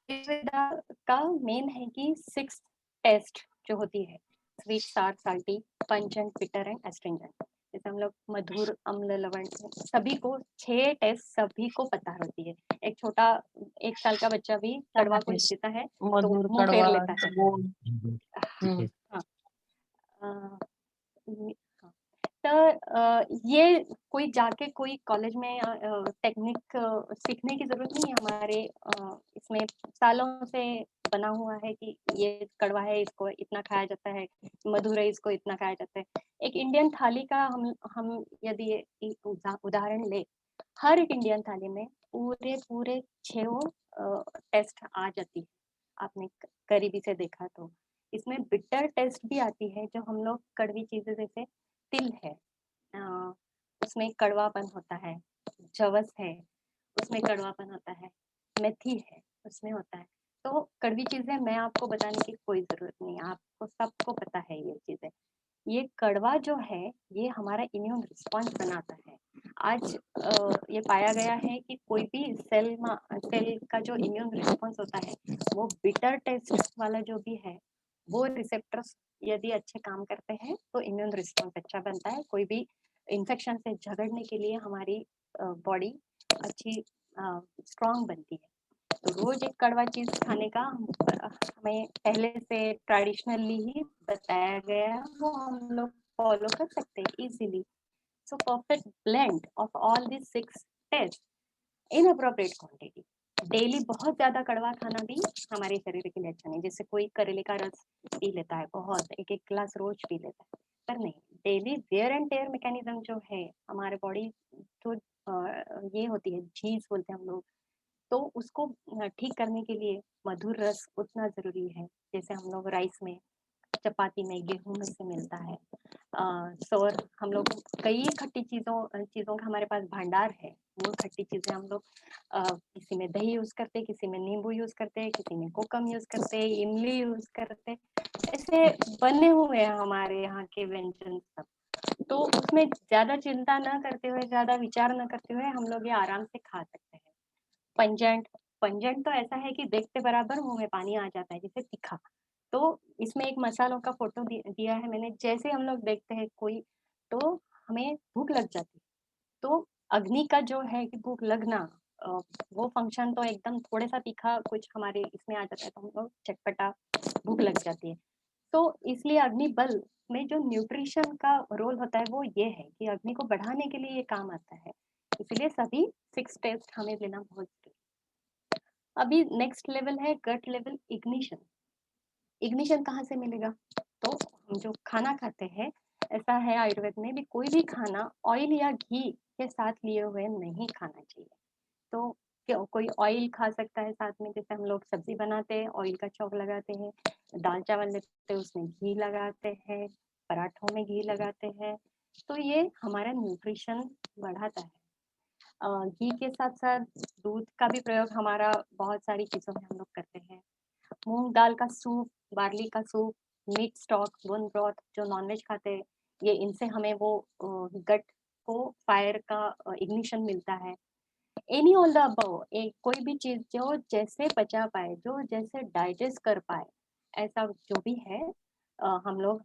Ayurveda का मेन है कि 6 टेस्ट जो होती है, स्वीट, सार, साल्टी, पंचेंट, बिटर एंड एस्ट्रिंजेंट. जैसे हम लोग मधुर, अम्ल, लवण, सभी को 6 टेस्ट सभी को पता होती है. एक छोटा 1 साल का बच्चा भी कड़वा कुछ देता है तो मधुर, मुंह फेर कड़वा, लेता है. गोड. हाँ. हाँ. तो ये कोई जाके कोई कॉलेज में टेक्निक सीखने की जरूरत नहीं है. हमारे इसमें सालों से बना हुआ है कि ये कड़वा है इसको इतना खाया जाता है, मधुर है इसको इतना खाया जाता है. एक इंडियन थाली का हम यदि एक उदाहरण ले हर एक इंडियन थाली में पूरे पूरे 6 टेस्ट आ जाती है। आपने करीबी से देखा तो इसमें बिटर टेस्ट भी आती है, जो हम लोग कड़वी चीजें जैसे तिल है, अ, उसमें कड़वापन होता है, जवस है उसमें कड़वापन होता है, मेथी है उसमें होता है। तो कड़वी चीजें मैं आपको बताने की कोई जरूरत नहीं है, आपको सबको पता है ये चीजें। ये कड़वा जो है ये हमारा इम्यून रिस्पॉन्स बनाता है। आज ये पाया गया है कि कोई भी सेल का जो इम्यून रिस्पॉन्स होता है वो बिटर टेस्ट वाला जो भी है वो रिसेप्टर्स यदि अच्छे काम करते हैं तो इम्यून रिस्पॉन्स अच्छा बनता है। कोई भी इन्फेक्शन से झगड़ने के लिए हमारी बॉडी अच्छी स्ट्रांग बनती है। तो रोज एक कड़वा चीज खाने का हमें पहले से ट्रेडिशनली ही बताया गया है, वो हम लोग फॉलो कर सकते हैं easily. So perfect blend of all this 6 taste in appropriate quantity. Daily बहुत ज्यादा कड़वा खाना भी हमारे शरीर के लिए अच्छा नहीं। जैसे कोई करेले का रस पी लेता है, बहुत एक एक गिलास रोज पी लेता है, पर नहीं। Daily wear and tear mechanism जो है हमारे बॉडी जो ये होती है झीज बोलते हैं हम लोग, तो उसको ठीक करने के लिए मधुर रस उतना जरूरी है। जैसे हम लोग राइस में, चपाती में, गेहूं में से मिलता है। और हम लोग कई खट्टी चीजों का हमारे पास भंडार है। वो खट्टी चीजें हम लोग किसी में दही यूज करते हैं, किसी में नींबू यूज करते हैं, किसी में कोकम यूज करते हैं, इमली यूज करते हैं। ऐसे बने हुए हैं हमारे यहाँ के व्यंजन सब। तो उसमें ज्यादा चिंता न करते हुए, ज्यादा विचार न करते हुए हम लोग ये आराम से खा सकते हैं। पंजेंट, पंजेंट तो ऐसा है कि देखते बराबर मुंह में पानी आ जाता है, जैसे तीखा। तो इसमें एक मसालों का फोटो दिया है मैंने। जैसे हम लोग देखते हैं कोई, तो हमें भूख लग जाती है। तो अग्नि का जो है कि भूख लगना, अ, वो फंक्शन तो एकदम थोड़े सा तीखा कुछ हमारे इसमें आ जाता है तो हम लोग चटपटा भूख लग जाती है। तो इसलिए अग्नि बल में जो न्यूट्रिशन का रोल होता है वो ये है कि अग्नि को बढ़ाने के लिए ये काम आता है। इसलिए सभी 6 टेस्ट हमें लेना बहुत जरूरी है। अभी नेक्स्ट लेवल है गट लेवल इग्निशन। इग्निशन कहाँ से मिलेगा? तो हम जो खाना खाते हैं, ऐसा है आयुर्वेद में भी कोई भी खाना ऑयल या घी के साथ लिए हुए नहीं खाना चाहिए। तो क्यों कोई ऑयल खा सकता है साथ में, जैसे हम लोग सब्जी बनाते हैं ऑयल का चौक लगाते हैं, दाल चावल लेते हैं उसमें घी लगाते हैं, पराठों में घी लगाते हैं। तो ये हमारा न्यूट्रिशन बढ़ाता है। घी के साथ साथ दूध का भी प्रयोग हमारा बहुत सारी चीजों में हम लोग करते हैं। मूंग दाल का सूप, बार्ली का soup, meat stock, bone broth, जो नॉनवेज खाते हैं, ये इनसे हमें वो गट को फायर का इग्निशन मिलता है। एनी ऑल द अबव, एक कोई भी चीज जो जैसे पचा पाए, जो जैसे डाइजेस्ट कर पाए, ऐसा जो भी है हम लोग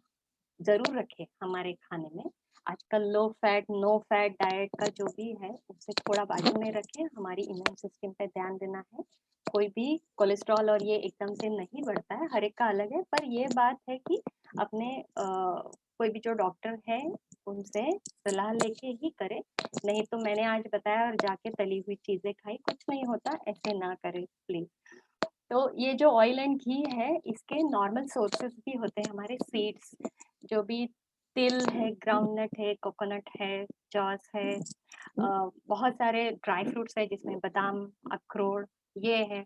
जरूर रखें हमारे खाने में। आजकल low fat no fat diet का जो भी है उसे थोड़ा बाजू में रखें। हमारी इम्यून सिस्टम पे ध्यान देना है। कोई भी कोलेस्ट्रॉल और ये एकदम से नहीं बढ़ता है, हर एक का अलग है। पर ये बात है कि अपने कोई भी जो डॉक्टर है उनसे सलाह लेके ही करें। नहीं तो मैंने आज बताया और जाके तली हुई चीजें खाई, कुछ नहीं होता, ऐसे ना करें प्लीज। तो ये जो ऑयल एंड घी है इसके नॉर्मल सोर्सेस भी होते हैं हमारे सीड्स, जो भी तिल है, ग्राउंडनट है, कोकोनट है, जॉस है, बहुत सारे ड्राई फ्रूट्स है जिसमें बादाम, अखरोट, ये है।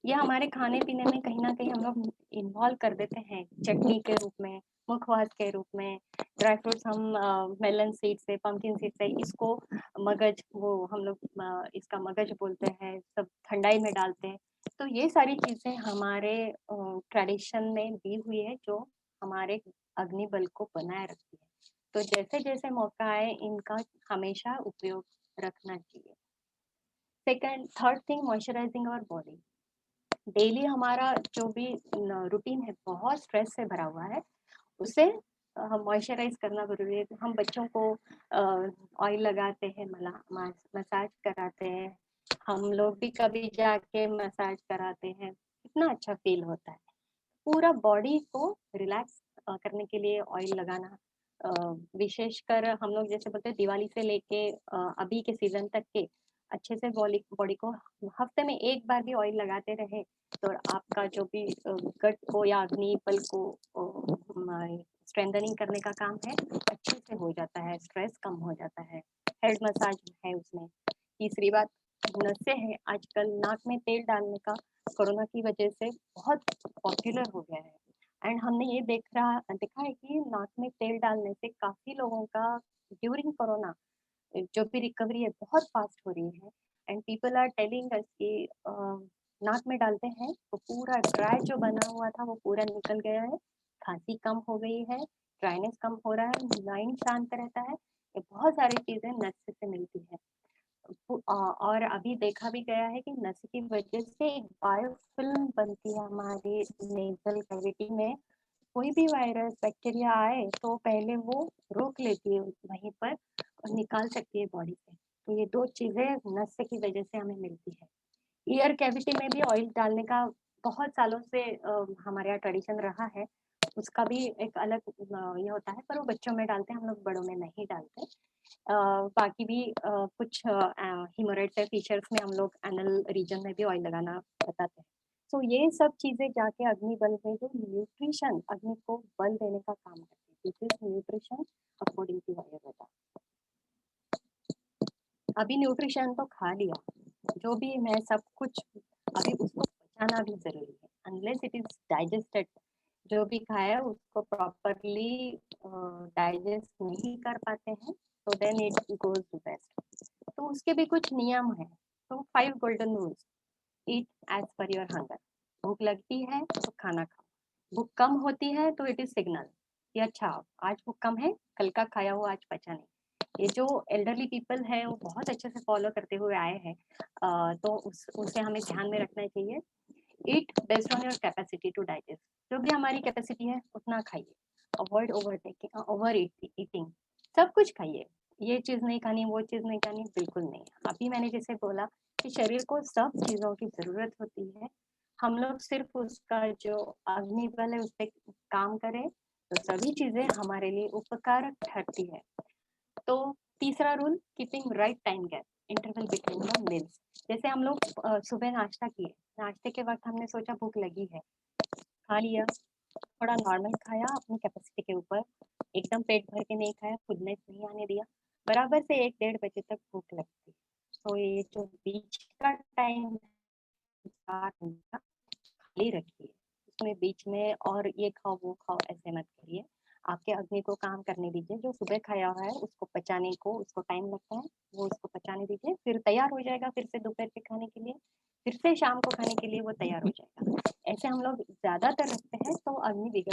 ये हमारे खाने पीने में कहीं ना कहीं हम लोग इन्वॉल्व कर देते हैं चटनी के रूप में, मुखवास के रूप में। ड्राई फ्रूट्स हम मेलन सीड से, पंपकिन सीड से, इसको मगज, वो हम लोग इसका मगज बोलते हैं, सब ठंडाई में डालते हैं। तो ये सारी चीजें हमारे ट्रेडिशन में दी हुई है, जो हमारे अग्नि बल को बनाए रखती है। तो जैसे जैसे मौका आए इनका हमेशा उपयोग रखना चाहिए। Second, third thing, moisturising our body. Daily हमारा जो भी रूटीन है बहुत स्ट्रेस से भरा हुआ है, उसे हम मॉइस्चराइज करना जरूरी है। हम बच्चों को ऑयल लगाते हैं, मसाज कराते हैं, हम लोग भी कभी जाके मसाज कराते हैं, कितना अच्छा फील होता है। पूरा बॉडी को रिलैक्स करने के लिए ऑयल लगाना, विशेषकर हम लोग जैसे बोलते हैं दिवाली से लेके अभी के सीजन तक के अच्छे से बॉडी बॉडी को हफ्ते में एक बार भी ऑयल लगाते रहे तो आपका जो भी गट को या अग्नि बल को स्ट्रेंथनिंग करने का काम है अच्छे से हो जाता है, स्ट्रेस कम हो जाता है। हेड मसाज है उसमें, तीसरी बात नसें हैं, आजकल नाक में तेल डालने का कोरोना की वजह से बहुत पॉपुलर हो गया है। एंड हमने ये देखा है कि नाक में तेल डालने से काफ़ी लोगों का ड्यूरिंग कोरोना जो भी रिकवरी है बहुत फास्ट हो रही है। And people are telling us कि नाक में डालते हैं तो पूरा ड्राई जो बना हुआ था वो पूरा निकल गया है, खांसी कम हो गई है, ड्राइनेस कम हो रहा है, माइंड शांत रहता है। ये बहुत सारी चीज़ें नस से मिलती है। और अभी देखा भी गया है कि नस की वजह से एक बायोफिल्म बनती है हमारे नेजल कैविटी में। कोई भी वायरस बैक्टीरिया आए तो पहले वो रोक लेती है वहीं पर और निकाल सकती है बॉडी से। तो ये दो चीजें नस की वजह से हमें मिलती है। ईयर कैविटी में भी ऑयल डालने का बहुत सालों से हमारे यहाँ ट्रेडिशन रहा है। उसका भी एक अलग ये होता है, पर वो बच्चों में डालते हैं, हम लोग बड़ों में नहीं डालते। बाकी भी कुछ हिमोरेट्स है, फीचर्स में हम लोग एनल रीजन में भी ऑयल लगाना बताते हैं। तो ये सब चीजें जाके अग्नि बल में जो न्यूट्रिशन अग्नि को बल देने का काम करती है, this is nutrition according to Ayurveda. अभी न्यूट्रिशन तो खा लिया, जो भी है सब कुछ, अभी उसको पचाना भी जरूरी है। अनलेस इट इज डाइजेस्टेड, जो भी खाया उसको प्रॉपरली डाइजेस्ट नहीं कर पाते हैं तो then it goes to waste. तो उसके भी कुछ नियम हैं। तो 5 golden rules. Eat as per your hunger. भूख लगती है तो खाना खाओ, भूख कम होती है तो इट इज सिग्नल कि अच्छा आज भूख कम है, कल का खाया हुआ आज पचा नहीं। ये जो एल्डरली पीपल है वो बहुत अच्छे से फॉलो करते हुए आए हैं। तो उसे हमें ध्यान में रखना चाहिए। Eat based on your capacity to digest. जो भी हमारी कैपेसिटी है उतना खाइए। Avoid over eating. सब कुछ खाइए, ये चीज़ नहीं खानी, वो चीज़ नहीं खानी, बिल्कुल नहीं। अभी मैंने जैसे बोला कि शरीर को सब चीज़ों की ज़रूरत होती है, हम लोग सिर्फ उसका जो अग्नि बल है उस पर काम करें तो सभी चीज़ें हमारे लिए उपकारक ठहरती है। तो तीसरा rule, keeping right time gap interval between the meals. जैसे हम लोग सुबह नाश्ता किए, नाश्ते के वक्त हमने सोचा भूख लगी है, खा लिया, थोड़ा नॉर्मल खाया अपनी कैपेसिटी के ऊपर, एकदम पेट भर के नहीं खाया, फुडनेस नहीं आने दिया, बराबर से 1-1.5 बजे तक भूख लगती है। तो ये जो बीच का टाइम 4 घंटा खाली रखिए, उसमें बीच में और ये खाओ वो खाओ ऐसे मत करिए। आपके अग्नि को काम करने दीजिए, जो सुबह खाया हुआ है उसको पचाने को, उसको टाइम लगता है, वो उसको पचाने दीजिए, फिर तैयार हो जाएगा फिर से दोपहर के खाने के लिए, फिर से शाम को खाने के लिए वो तैयार हो जाएगा। ऐसे हम लोग ज्यादातर रखते हैं तो अग्नि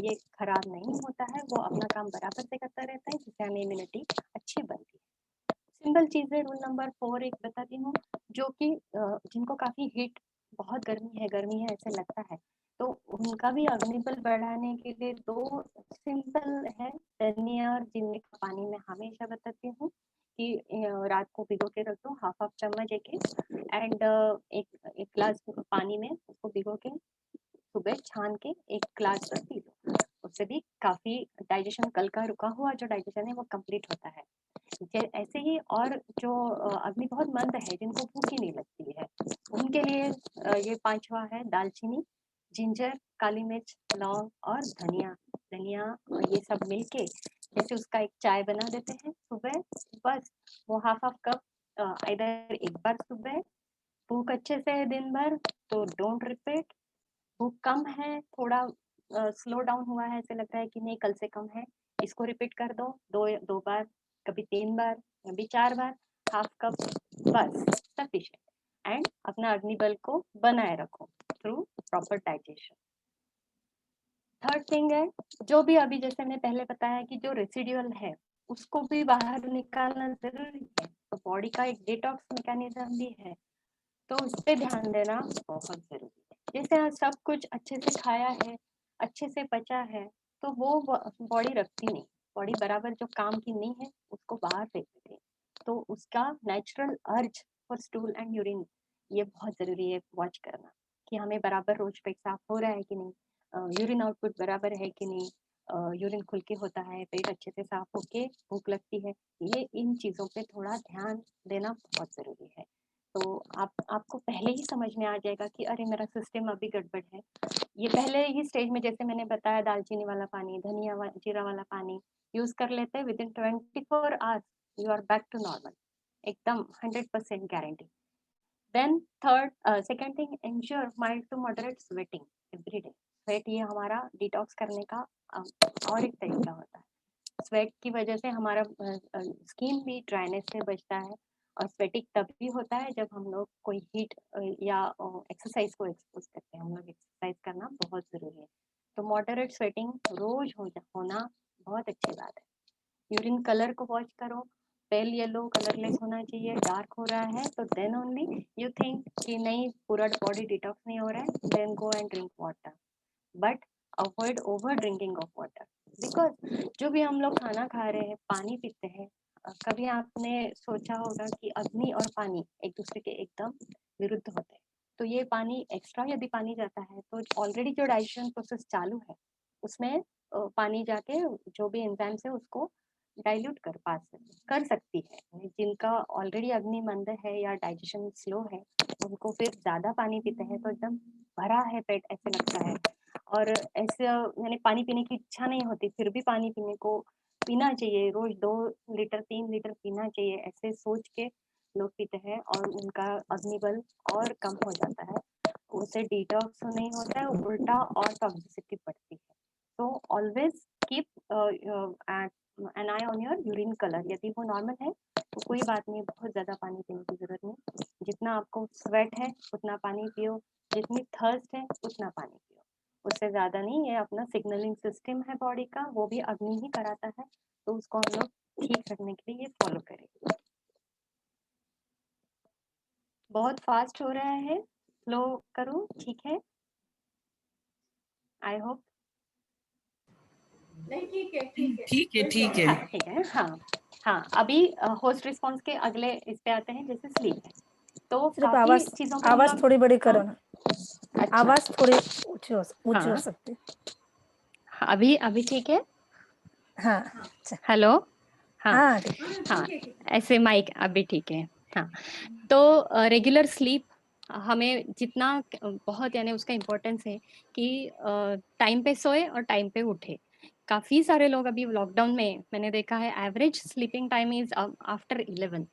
ये खराब नहीं होता है, वो अपना काम बराबर से करता रहता है, जिससे हमें इम्यूनिटी अच्छी बनती है। सिंपल चीजें रूल नंबर 4 एक बताती हूँ, जो कि जिनको काफी हीट, बहुत गर्मी है ऐसे लगता है, तो उनका भी अग्निबल बढ़ाने के लिए 2 सिंपल है। धनिया और जीरे का पानी में हमेशा बताती हूँ कि रात को भिगो के रख दो, हाफ चम्मच एक एंड एक ग्लास पानी में उसको भिगो के सुबह छान के 1 ग्लास पर पी लो। उससे भी काफी डाइजेशन, कल का रुका हुआ जो डाइजेशन है वो कंप्लीट होता है। ऐसे ही और जो अग्नि बहुत मंद है, जिनको भूख ही नहीं लगती है, उनके लिए ये 5वां है दालचीनी, जिंजर, काली मिर्च, लौंग और धनिया। धनिया ये सब मिलके जैसे उसका एक चाय बना देते हैं सुबह, बस वो हाफ कप इधर एक बार सुबह। भूख अच्छे से है दिन भर तो डोंट रिपीट। भूख कम है, थोड़ा स्लो डाउन हुआ है, ऐसे लग रहा है कि नहीं कल से कम है, इसको रिपीट कर दो, 2 बार, कभी 3 बार, कभी 4 बार, हाफ कप, बस सफिशिएंट। एंड अपना अग्निबल को बनाए रखो through proper digestion. Third thing है, जो भी अभी जैसे मैंने पहले बताया कि जो रेसिडुअल है उसको भी बाहर निकालना जरूरी है, तो बॉडी का एक डिटॉक्स मैकेनिज्म भी है, तो उस पर ध्यान देना बहुत जरूरी है। जैसे आज सब कुछ अच्छे से खाया है, अच्छे से पचा है, तो वो बॉडी रखती नहीं, बॉडी बराबर जो काम की नहीं है उसको बाहर फेंक देती है। तो उसका natural urge for stool and urine, ये बहुत जरूरी है वॉच करना कि हमें बराबर रोज पेट साफ हो रहा है कि नहीं, यूरिन आउटपुट बराबर है कि नहीं, यूरिन खुल के होता है, पेट अच्छे से साफ होके भूख लगती है। ये इन चीज़ों पे थोड़ा ध्यान देना बहुत ज़रूरी है। तो आपको पहले ही समझ में आ जाएगा कि अरे मेरा सिस्टम अभी गड़बड़ है। ये पहले ही स्टेज में जैसे मैंने बताया, दालचीनी वाला पानी, जीरा वाला पानी यूज़ कर लेते हैं, within 24 hours you are back to normal. एकदम 100% guarantee. Then third second thing, ensure mild to moderate sweating every day. Sweat ये हमारा डिटॉक्स करने का और एक तरीका होता है। स्वेट की वजह से हमारा स्किन भी ड्राइनेस से बचता है, और स्वेटिंग तभी होता है जब हम लोग कोई हीट या एक्सरसाइज को एक्सपोज करते हैं। हम लोग एक्सरसाइज करना बहुत ज़रूरी है। तो मॉडरेट स्वेटिंग रोज होना बहुत अच्छी बात है। यूरिन कलर को वॉच करो, पेल येलो कलरलेस होना चाहिए। डार्क हो रहा है तो देन ओनली यू थिंक कि नहीं, पूरा बॉडी डिटॉक्स नहीं हो रहा है, then go and drink water. But avoid over drinking of water, because जो भी हम लोग खाना खा रहे हैं, पानी पीते हैं, कभी आपने सोचा होगा कि अग्नि और पानी एक दूसरे के एकदम विरुद्ध होते हैं। तो ये पानी एक्स्ट्रा यदि पानी जाता है तो ऑलरेडी जो डाइजेशन प्रोसेस चालू है उसमें पानी जाके जो भी एंजाइम्स है उसको डाइल्यूट कर सकती है। जिनका ऑलरेडी अग्नि मंद है या डाइजेशन स्लो है, उनको फिर ज़्यादा पानी पीते हैं तो एकदम भरा है पेट ऐसे लगता है, और ऐसे यानी पानी पीने की इच्छा नहीं होती, फिर भी पानी पीना चाहिए। रोज 2 लीटर 3 लीटर पीना चाहिए, ऐसे सोच के लोग पीते हैं और उनका अग्निबल और कम हो जाता है। उससे डिटॉक्स नहीं होता है, उल्टा और टॉक्सिसिटी बढ़ती है। तो always keep an I on your urine colour. यदि वो नॉर्मल है तो कोई बात नहीं, बहुत ज़्यादा पानी पीने की ज़रूरत नहीं। जितना आपको स्वेट है उतना पानी पियो, जितनी थर्स्ट है उतना पानी पियो, उससे ज़्यादा नहीं। ये अपना सिग्नलिंग सिस्टम है बॉडी का, वो भी अग्नि ही कराता है, तो उसको हम लोग ठीक रखने के लिए ये फॉलो करें। बहुत फास्ट हो रहा है, स्लो करूँ? ठीक है, आई होप। नहीं ठीक है ठीक है ठीक है कोई ठीक problem है। हाँ ठीक है। हाँ हाँ, अभी होस्ट रिस्पॉन्स के अगले इस पे आते हैं, जैसे स्लीप है। तो सिर्फ काफी चीजों पे हम आवाज लोग थोड़ी बड़ी हाँ करो ना। अच्छा आवाज थोड़ी ऊंची हो हाँ सकती है। अभी अभी ठीक है। हाँ हाँ अच्छा, हेलो हाँ हाँ ठीक। हाँ हाँ, ठीक है ठीक ऐसे माइक अभी ठीक है। हाँ, तो रेगुलर स्लीप हमें जितना बहुत यानी उसका इम्पोर्टेंस है कि टाइम पे सोए और टाइम पे उठे। काफ़ी सारे लोग अभी लॉकडाउन में मैंने देखा है, average sleeping time is after 11,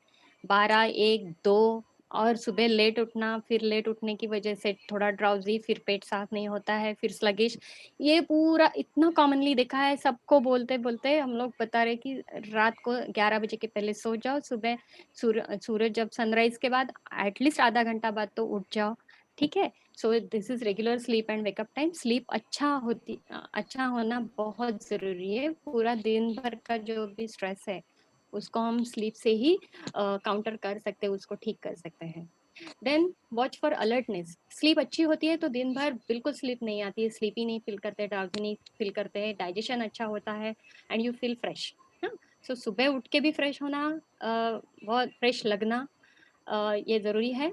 12, 1, 2, और सुबह लेट उठना, फिर लेट उठने की वजह से थोड़ा ड्राउजी, फिर पेट साफ नहीं होता है, फिर स्लगिश। ये पूरा इतना कॉमनली देखा है। सबको बोलते बोलते हम लोग बता रहे कि रात को 11 बजे के पहले सो जाओ, सुबह सूरज जब सनराइज के बाद एटलीस्ट आधा घंटा बाद तो उठ जाओ। ठीक है, so this is regular sleep and wake up time. Sleep अच्छा होना बहुत जरूरी है। पूरा दिन भर का जो भी स्ट्रेस है उसको हम स्लीप से ही काउंटर कर सकते हैं, उसको ठीक कर सकते हैं। Then watch for alertness. Sleep अच्छी होती है तो दिन भर बिल्कुल स्लीप नहीं आती है, स्लीपी नहीं फील करते, ड्राउजी नहीं फील करते, डाइजेशन अच्छा होता है एंड यू फील फ्रेश। सो सुबह उठ के भी फ्रेश होना, बहुत फ्रेश लगना, ये ज़रूरी है।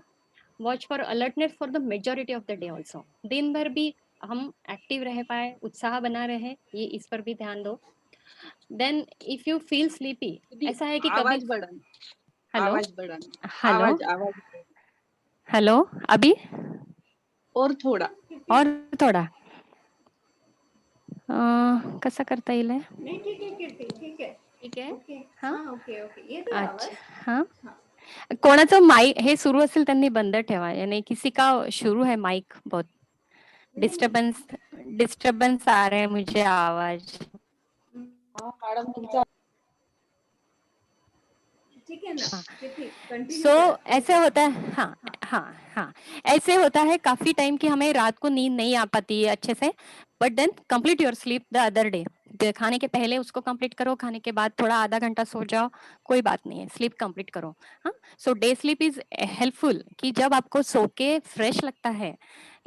Watch for alertness for the majority of the day also. दिन भर भी हम एक्टिव रह पाए, उत्साह बना रहे, ये इस पर भी ध्यान दो। Then if you feel sleepy, दीदी ऐसा है कि कभी आवाज बढ़ाना, हेलो आवाज बढ़ाना, हेलो आवाज हेलो अभी और थोड़ा। और थोड़ा कसं करता येईल? नहीं ठीक है ठीक है ठीक है ठीक आहे. ओके हां, हाँ ओके ओके ये तो अच्छा. आवाज हां. हाँ कोणाचं माइक हे सुरू असेल त्यांनी बंद ठेवा, यानी किसी का शुरू है माइक बहुत नहीं नहीं डिस्टरबेंस डिस्टरबेंस आ रहे हैं मुझे आवाज। हाँ मैडम तुमचा ठीक है ना हाँ, ठीक कंटिन्यू सो करा कोई ऐसे प्रॉब्लम होता नहीं है। हाँ हाँ हाँ हाँ, ऐसे होता है काफी टाइम कि हमें रात को नींद नहीं आ पाती है अच्छे से, but then complete your sleep the other day. खाने के पहले उसको कंप्लीट करो, खाने के बाद थोड़ा आधा घंटा सो जाओ, कोई बात नहीं है, स्लीप कंप्लीट करो। हाँ, सो डे स्लीप इज हेल्पफुल कि जब आपको सो के फ्रेश लगता है,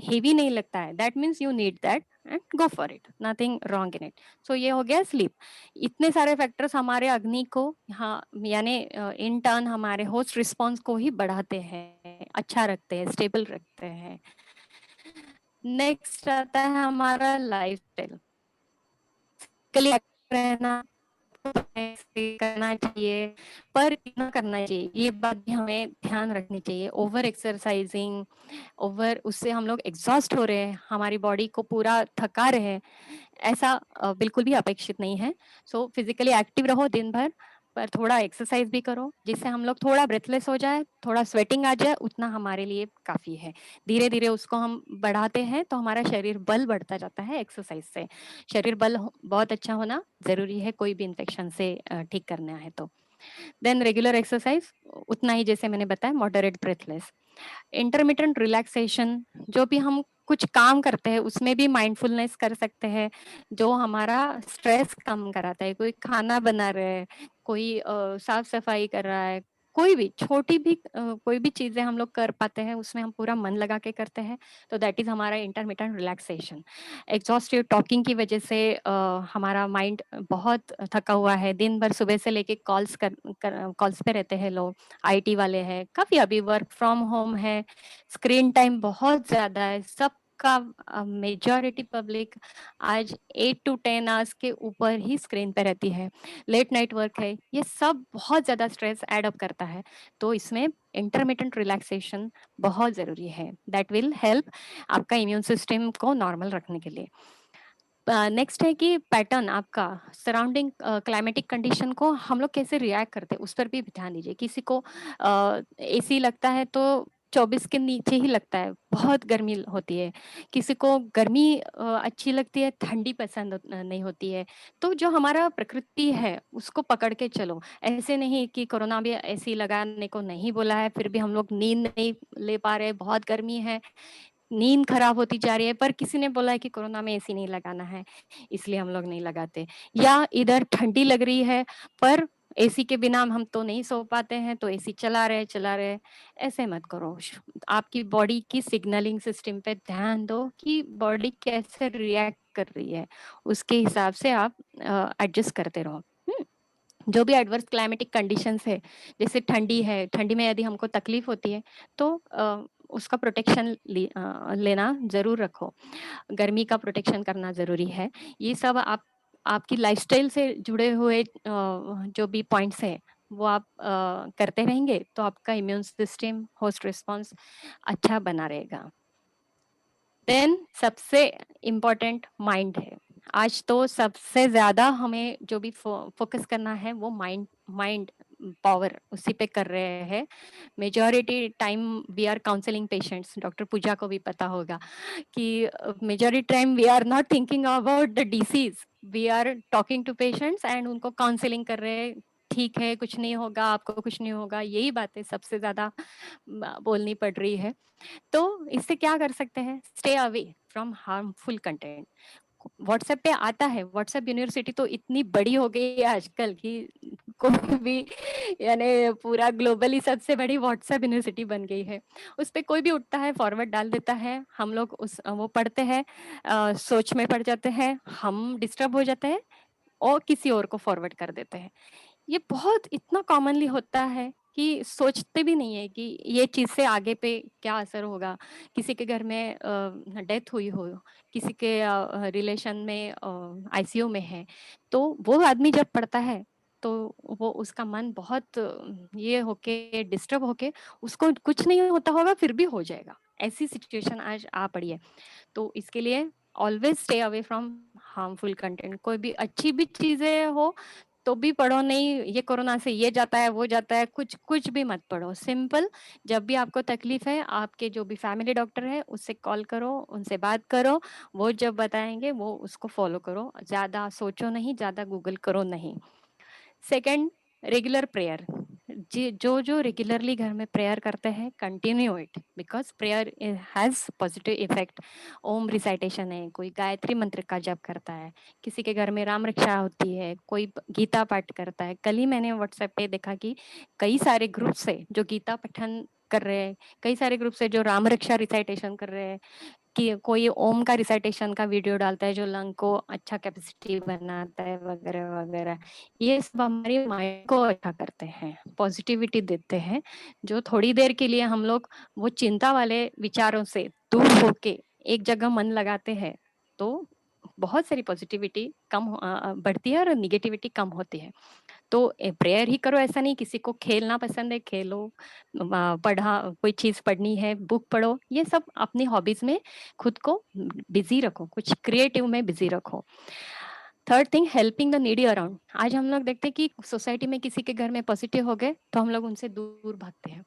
हेवी नहीं लगता है, that means you need that and go for it, nothing wrong in it. So ये हो गया स्लीप। इतने सारे फैक्टर्स हमारे अग्नि को, हाँ यानी इन टर्न हमारे होस्ट रिस्पॉन्स को ही बढ़ाते हैं, अच्छा रखते हैं, स्टेबल रखते हैं। नेक्स्ट आता है हमारा लाइफ स्टाइल। कल रहना करना चाहिए, पर कितना करना चाहिए ये बात भी हमें ध्यान रखनी चाहिए। ओवर एक्सरसाइजिंग, ओवर उससे हम लोग एग्जॉस्ट हो रहे हैं, हमारी बॉडी को पूरा थका रहे हैं, ऐसा बिल्कुल भी अपेक्षित नहीं है। सो फिजिकली एक्टिव रहो दिन भर, पर थोड़ा एक्सरसाइज भी करो, जिससे हम लोग थोड़ा ब्रेथलेस हो जाए, थोड़ा स्वेटिंग आ जाए, उतना हमारे लिए काफ़ी है। धीरे धीरे उसको हम बढ़ाते हैं तो हमारा शरीर बल बढ़ता जाता है एक्सरसाइज से। शरीर बल बहुत अच्छा होना ज़रूरी है कोई भी इन्फेक्शन से ठीक करना है तो। देन रेगुलर एक्सरसाइज उतना ही, जैसे मैंने बताया, मॉडरेट ब्रेथलेस। इंटरमिटेंट रिलैक्सेशन, जो भी हम कुछ काम करते हैं उसमें भी माइंडफुलनेस कर सकते हैं, जो हमारा स्ट्रेस कम कराता है। कोई खाना बना रहे है, कोई साफ सफाई कर रहा है, कोई भी छोटी भी कोई भी चीजें हम लोग कर पाते हैं उसमें हम पूरा मन लगा के करते हैं, तो दैट इज हमारा इंटरमिटेंट रिलैक्सेशन। एग्जॉस्टिव टॉकिंग की वजह से हमारा माइंड बहुत थका हुआ है, दिन भर सुबह से लेके कॉल्स पे रहते हैं लोग, आईटी वाले हैं, काफी अभी वर्क फ्रॉम होम है, स्क्रीन टाइम बहुत ज्यादा है सबका। मेजॉरिटी पब्लिक आज 8 to 10 आवर्स के ऊपर ही स्क्रीन पे रहती है, लेट नाइट वर्क है, ये सब बहुत ज्यादा स्ट्रेस एड अप करता है। तो इसमें इंटरमिटेंट रिलैक्सेशन बहुत जरूरी है, दैट विल हेल्प आपका इम्यून सिस्टम को नॉर्मल रखने के लिए। नेक्स्ट है कि पैटर्न आपका सराउंडिंग क्लाइमेटिक कंडीशन को हम लोग कैसे रिएक्ट करते हैं उस पर भी ध्यान दीजिए। किसी को एसी लगता है तो 24 के नीचे ही लगता है, बहुत गर्मी होती है। किसी को गर्मी अच्छी लगती है, ठंडी पसंद नहीं होती है। तो जो हमारा प्रकृति है उसको पकड़ के चलो। ऐसे नहीं कि कोरोना भी एसी लगाने को नहीं बोला है, फिर भी हम लोग नींद नहीं ले पा रहे, बहुत गर्मी है, नींद खराब होती जा रही है, पर किसी ने बोला है कि कोरोना में एसी नहीं लगाना है इसलिए हम लोग नहीं लगाते। या इधर ठंडी लग रही है पर एसी के बिना हम तो नहीं सो पाते हैं तो एसी चला रहे। ऐसे मत करो। आपकी बॉडी की सिग्नलिंग सिस्टम पे ध्यान दो कि बॉडी कैसे रिएक्ट कर रही है, उसके हिसाब से आप एडजस्ट करते रहो। जो भी एडवर्स क्लाइमेटिक कंडीशंस है, जैसे ठंडी है, ठंडी में यदि हमको तकलीफ होती है तो उसका प्रोटेक्शन लेना जरूर रखो। गर्मी का प्रोटेक्शन करना जरूरी है। ये सब आप आपकी लाइफस्टाइल से जुड़े हुए जो भी पॉइंट्स है वो आप करते रहेंगे तो आपका इम्यून सिस्टम, होस्ट रिस्पॉन्स अच्छा बना रहेगा। देन सबसे इम्पोर्टेंट माइंड है। आज तो सबसे ज्यादा हमें जो भी फोकस करना है वो माइंड माइंड पावर उसी पे कर रहे हैं। Majority time we are counselling patients, doctor Puja को भी पता होगा कि majority time we are not thinking about the disease, we are talking to patients and उनको काउंसलिंग कर रहे हैं। ठीक है, कुछ नहीं होगा, आपको कुछ नहीं होगा, यही बातें सबसे ज्यादा बोलनी पड़ रही है। तो इससे क्या कर सकते हैं? Stay away from harmful content. WhatsApp पे आता है, व्हाट्सएप यूनिवर्सिटी तो इतनी बड़ी हो गई है आजकल की कोई भी, यानी पूरा ग्लोबली सबसे बड़ी व्हाट्सएप यूनिवर्सिटी बन गई है। उस पे कोई भी उठता है फॉरवर्ड डाल देता है, हम लोग उस वो पढ़ते हैं, सोच में पड़ जाते हैं, हम डिस्टर्ब हो जाते हैं और किसी और को फॉरवर्ड कर देते हैं। ये बहुत इतना कॉमनली होता है कि सोचते भी नहीं है कि ये चीज से आगे पे क्या असर होगा। किसी के घर में डेथ हुई हो, किसी के रिलेशन में आईसीयू में है, तो वो आदमी जब पढ़ता है तो वो उसका मन बहुत ये होके डिस्टर्ब होके, उसको कुछ नहीं होता होगा फिर भी हो जाएगा। ऐसी सिचुएशन आज आ पड़ी है। तो इसके लिए always stay away from harmful content. कोई भी अच्छी भी चीजें हो तो भी पढ़ो नहीं, ये कोरोना से ये जाता है वो जाता है, कुछ कुछ भी मत पढ़ो। सिंपल, जब भी आपको तकलीफ है आपके जो भी फैमिली डॉक्टर है उससे कॉल करो, उनसे बात करो, वो जब बताएंगे वो उसको फॉलो करो। ज्यादा सोचो नहीं, ज्यादा गूगल करो नहीं। Second, regular prayer. जी, जो जो रेगुलरली घर में प्रेयर करते हैं continue it, because prayer has positive effect. Om recitation है, कोई गायत्री मंत्र का जप करता है, किसी के घर में राम रक्षा होती है, कोई गीता पाठ करता है। कल ही मैंने व्हाट्सएप पे देखा कि कई सारे ग्रुप से जो गीता पठन कर रहे हैं, कई सारे ग्रुप से जो राम रक्षा रिसाइटेशन कर रहे हैं, कि कोई ओम का रिसाइटेशन का वीडियो डालता है जो लंग को अच्छा कैपेसिटी बनाता है वगैरह वगैरह। ये सब हमारे माइंड को अच्छा करते हैं, पॉजिटिविटी देते हैं। जो थोड़ी देर के लिए हम लोग वो चिंता वाले विचारों से दूर होके एक जगह मन लगाते हैं तो बहुत सारी पॉजिटिविटी बढ़ती है और निगेटिविटी कम होती है। तो प्रेयर ही करो, ऐसा नहीं। किसी को खेलना पसंद है खेलो, पढ़ा कोई चीज पढ़नी है बुक पढ़ो, ये सब अपनी हॉबीज में खुद को बिजी रखो, कुछ क्रिएटिव में बिजी रखो। Third thing, helping the needy around. आज हम लोग देखते हैं कि सोसाइटी में किसी के घर में पॉजिटिव हो गए तो हम लोग उनसे दूर भागते हैं।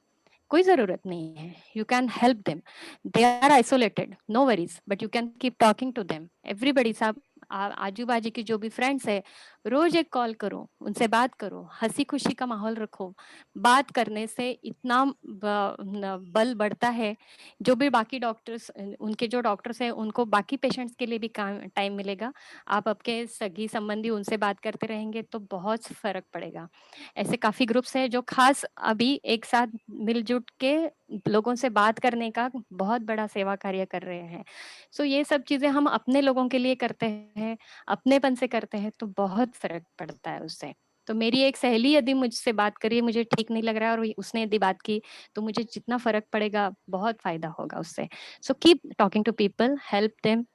कोई जरूरत नहीं है, you can help them, they are isolated, no worries, but you can keep talking to them. Everybody, सब आजू बाजू की जो भी फ्रेंड्स है, रोज एक कॉल करो, उनसे बात करो, हंसी खुशी का माहौल रखो। बात करने से इतना बल बढ़ता है। जो भी बाकी डॉक्टर्स, उनके जो डॉक्टर्स हैं, उनको बाकी पेशेंट्स के लिए भी टाइम मिलेगा। आप आपके सगी संबंधी उनसे बात करते रहेंगे तो बहुत फर्क पड़ेगा। ऐसे काफी ग्रुप्स हैं जो खास अभी एक साथ मिलजुट के लोगों से बात करने का बहुत बड़ा सेवा कार्य कर रहे हैं। सो ये सब चीजें हम अपने लोगों के लिए करते हैं, अपनेपन से करते हैं, तो बहुत फर्क पड़ता है उससे। तो मेरी एक सहेली यदि मुझसे बात करी, मुझे ठीक नहीं लग रहा है और उसने यदि बात की, तो मुझे जितना फर्क पड़ेगा बहुत फायदा होगा उससे। So keep talking to people, help them.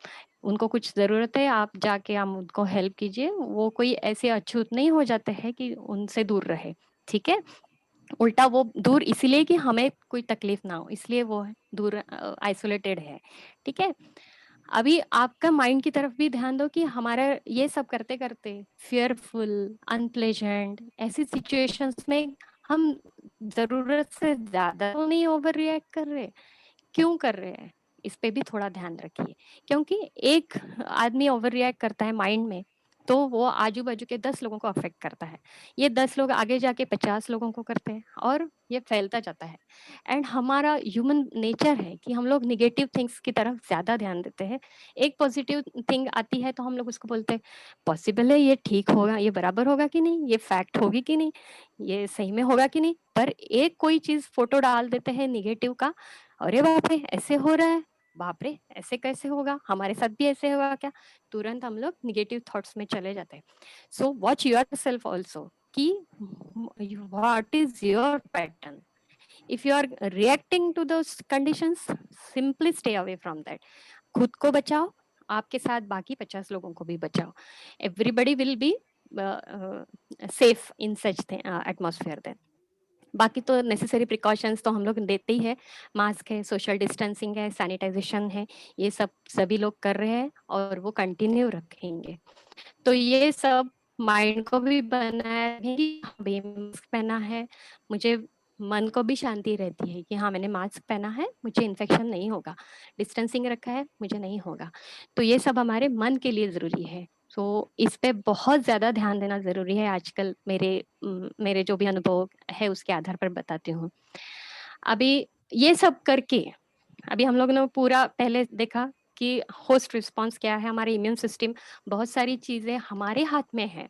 उनको कुछ जरूरत है, आप जाके आप उनको हेल्प कीजिए। वो कोई ऐसे अछूत नहीं हो जाते हैं कि उनसे दूर रहे, ठीक है। उल्टा वो दूर इसलिए कि हमें कोई तकलीफ ना हो, इसलिए वो दूर आइसोलेटेड है, ठीक है। अभी आपका माइंड की तरफ भी ध्यान दो कि हमारा ये सब करते करते फियरफुल, अनप्लेजेंट ऐसी सिचुएशंस में हम जरूरत से ज्यादा तो नहीं ओवर रिएक्ट कर रहे। क्यों कर रहे हैं, इस पे भी थोड़ा ध्यान रखिए। क्योंकि एक आदमी ओवर रिएक्ट करता है माइंड में, तो वो आजू बाजू के 10 लोगों को अफेक्ट करता है। ये 10 लोग आगे जाके 50 लोगों को करते हैं और ये फैलता जाता है। एंड हमारा ह्यूमन नेचर है कि हम लोग निगेटिव थिंग्स की तरफ ज्यादा ध्यान देते हैं। एक पॉजिटिव थिंग आती है तो हम लोग उसको बोलते हैं पॉसिबल है, ये ठीक होगा, ये बराबर होगा कि नहीं, ये फैक्ट होगी कि नहीं, ये सही में होगा कि नहीं। पर एक कोई चीज फोटो डाल देते हैं निगेटिव का, अरे बाप रे ऐसे हो रहा है, बाप रे ऐसे कैसे होगा, हमारे साथ भी ऐसे होगा क्या, तुरंत हम लोग निगेटिव थॉट्स में चले जाते हैं। So watch yourself also कि what is your pattern. If you are reacting to those conditions, simply stay away from that. खुद को बचाओ, आपके साथ बाकी 50 लोगों को भी बचाओ। Everybody will be safe in such atmosphere then. बाकी तो नेसेसरी प्रिकॉशंस तो हम लोग देते ही है, मास्क है, सोशल डिस्टेंसिंग है, सैनिटाइजेशन है, ये सब सभी लोग कर रहे हैं और वो कंटिन्यू रखेंगे। तो ये सब माइंड को भी बनाया है कि हाँ भाई मास्क पहना है, मुझे मन को भी शांति रहती है कि हाँ मैंने मास्क पहना है, मुझे इन्फेक्शन नहीं होगा, डिस्टेंसिंग रखा है, मुझे नहीं होगा। तो ये सब हमारे मन के लिए जरूरी है। तो इस पे बहुत ज्यादा ध्यान देना जरूरी है आजकल। मेरे जो भी अनुभव है उसके आधार पर बताती हूँ। अभी ये सब करके अभी हम लोग ने पूरा पहले देखा कि होस्ट रिस्पॉन्स क्या है, हमारे इम्यून सिस्टम, बहुत सारी चीजें हमारे हाथ में है।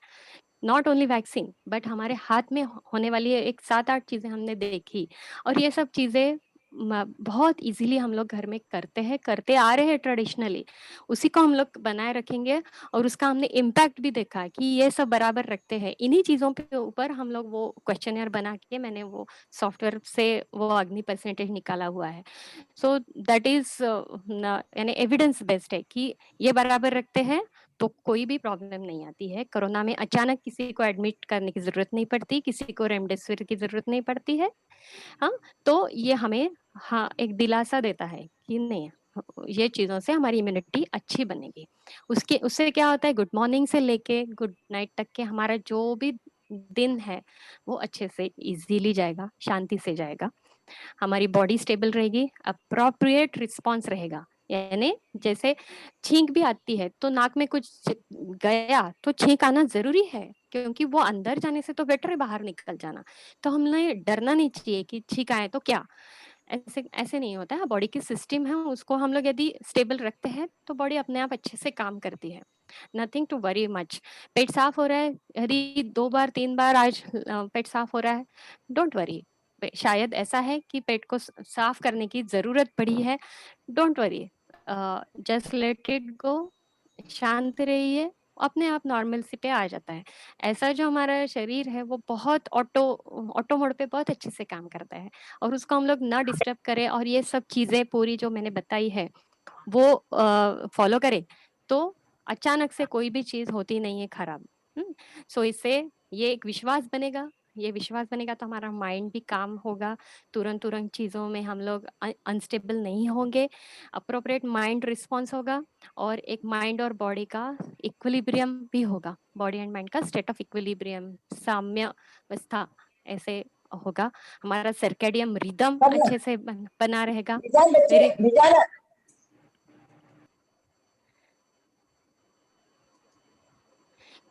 नॉट ओनली वैक्सीन बट हमारे हाथ में होने वाली एक 7-8 चीजें हमने देखी। और ये सब चीजें बहुत इजीली हम लोग घर में करते हैं, करते आ रहे हैं ट्रेडिशनली, उसी को हम लोग बनाए रखेंगे। और उसका हमने इम्पैक्ट भी देखा कि ये सब बराबर रखते हैं। इन्हीं चीजों के ऊपर हम लोग वो क्वेश्चनर बना के, मैंने वो सॉफ्टवेयर से वो अग्नि परसेंटेज निकाला हुआ है। सो दैट इज यानी एविडेंस बेस्ड है कि ये बराबर रखते हैं तो कोई भी प्रॉब्लम नहीं आती है। कोरोना में अचानक किसी को एडमिट करने की जरूरत नहीं पड़ती, किसी को रेमडेसिविर की जरूरत नहीं पड़ती है। हाँ, तो ये हमें हाँ एक दिलासा देता है कि नहीं, ये चीजों से हमारी इम्यूनिटी अच्छी बनेगी। उससे क्या होता है, गुड मॉर्निंग से लेके गुड नाइट तक के हमारा जो भी दिन है वो अच्छे से इजीली जाएगा, शांति से जाएगा। हमारी बॉडी स्टेबल रहेगी, अप्रोप्रिएट रिस्पॉन्स रहेगा। यानी जैसे छींक भी आती है तो नाक में कुछ गया तो छींक आना जरूरी है, क्योंकि वो अंदर जाने से तो बेटर है बाहर निकल जाना। तो हमें डरना नहीं चाहिए कि छींक आए तो क्या, ऐसे ऐसे नहीं होता है। बॉडी की सिस्टम है, उसको हम लोग यदि स्टेबल रखते हैं तो बॉडी अपने आप अच्छे से काम करती है। Nothing to worry much. पेट साफ हो रहा है, यदि 2 बार 3 बार आज पेट साफ हो रहा है, डोंट वरी। शायद ऐसा है कि पेट को साफ करने की जरूरत पड़ी है, don't worry, just let it go. शांत रहिए, अपने आप नॉर्मल सी पे आ जाता है। ऐसा जो हमारा शरीर है वो बहुत ऑटो मोड पे बहुत अच्छे से काम करता है, और उसको हम लोग ना डिस्टर्ब करें और ये सब चीजें पूरी जो मैंने बताई है वो फॉलो करें, तो अचानक से कोई भी चीज होती नहीं है खराब। सो इससे ये एक विश्वास बनेगा ये विश्वास बनेगा तो हमारा माइंड भी काम होगा, तुरंत तुरंत चीज़ों में हम लोग अनस्टेबल नहीं होंगे, अप्रोप्रिएट माइंड रिस्पॉन्स होगा और एक माइंड और बॉडी का इक्विलिब्रियम भी होगा, बॉडी एंड माइंड का स्टेट ऑफ इक्विलिब्रियम, साम्य अवस्था ऐसे होगा। हमारा सर्केडियम रिदम अच्छे से बना रहेगा।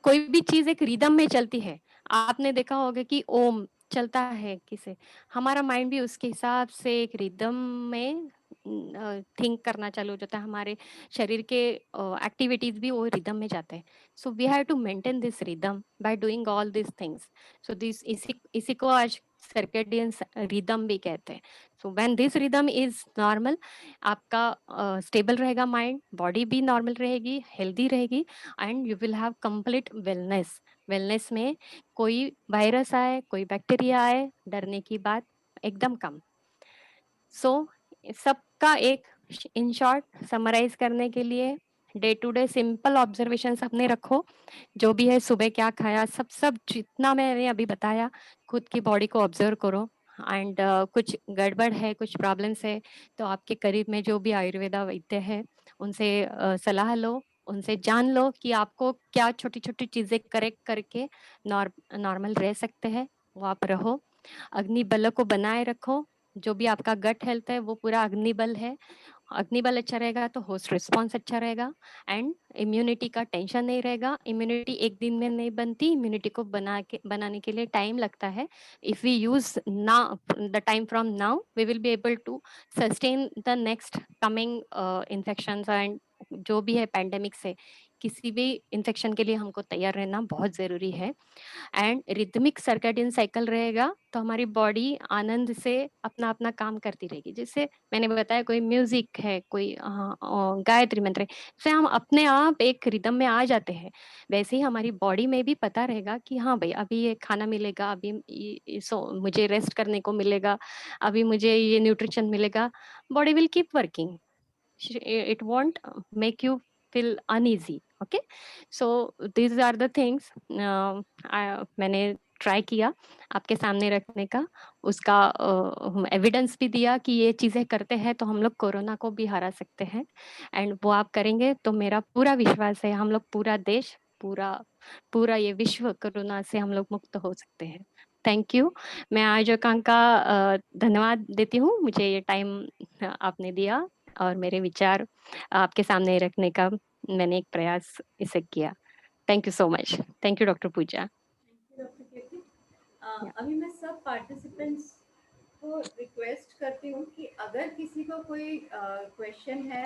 कोई भी चीज एक रिदम में चलती है, आपने देखा होगा कि ओम चलता है किसे, हमारा माइंड भी उसके हिसाब से एक रिदम में थिंक करना चालू हो जाता है, हमारे शरीर के एक्टिविटीज भी वो रिदम में जाते हैं। So we have to maintain this rhythm by doing all this things. So this इसी को आज सर्केडियन रिदम भी कहते हैं। So when this rhythm is normal, आपका स्टेबल रहेगा माइंड, बॉडी भी नॉर्मल रहेगी, हेल्दी रहेगी and you will have complete wellness. Wellness में कोई वायरस आए, कोई बैक्टीरिया आए, डरने की बात एकदम कम। सो सबका एक इन शॉर्ट समराइज करने के लिए day to day simple observation अपने रखो, जो भी है सुबह क्या खाया, सब सब जितना मैंने अभी बताया, खुद की बॉडी को ऑब्जर्व करो एंड कुछ गड़बड़ है, कुछ प्रॉब्लम्स है तो आपके करीब में जो भी आयुर्वेदा वैद्य है उनसे सलाह लो, उनसे जान लो कि आपको क्या छोटी छोटी चीजें करेक्ट करके नॉर्मल रह सकते हैं, वो आप रहो। अग्नि बल को बनाए रखो, जो भी आपका गट हेल्थ है वो पूरा अग्निबल है, अग्निबल अच्छा रहेगा तो होस्ट रिस्पॉन्स अच्छा रहेगा एंड इम्यूनिटी का टेंशन नहीं रहेगा। इम्यूनिटी एक दिन में नहीं बनती, इम्यूनिटी को बनाने के लिए टाइम लगता है। If we use now the time from now, we will be able to sustain the next coming infections and जो भी है पैंडेमिक से, किसी भी इन्फेक्शन के लिए हमको तैयार रहना बहुत जरूरी है। एंड रिदमिक सर्केडियन साइकिल रहेगा तो हमारी बॉडी आनंद से अपना अपना काम करती रहेगी। जैसे मैंने बताया कोई म्यूजिक है, कोई गायत्री मंत्र है, से हम अपने आप एक रिदम में आ जाते हैं। वैसे ही हमारी बॉडी में भी पता रहेगा कि हाँ भाई अभी ये खाना मिलेगा, अभी मुझे रेस्ट करने को मिलेगा, अभी मुझे ये न्यूट्रिशन मिलेगा। Body will keep working, it won't make you feel uneasy. Okay, so these are the things मैंने ट्राई किया आपके सामने रखने का, उसका एविडेंस भी दिया कि ये चीजें करते हैं तो हम लोग कोरोना को भी हरा सकते हैं एंड वो आप करेंगे तो मेरा पूरा विश्वास है हम लोग पूरा देश, पूरा पूरा ये विश्व कोरोना से हम लोग मुक्त हो सकते हैं। Thank you. मैं आयोजकों का धन्यवाद देती हूँ, मुझे ये टाइम आपने दिया और मेरे विचार आपके सामने रखने का मैंने एक प्रयास इसे किया। Thank you so much. Thank you doctor Puja. Doctor Kirti, अभी मैं सब पार्टिसिपेंट्स को रिक्वेस्ट करती हूँ कि अगर किसी को कोई क्वेश्चन है,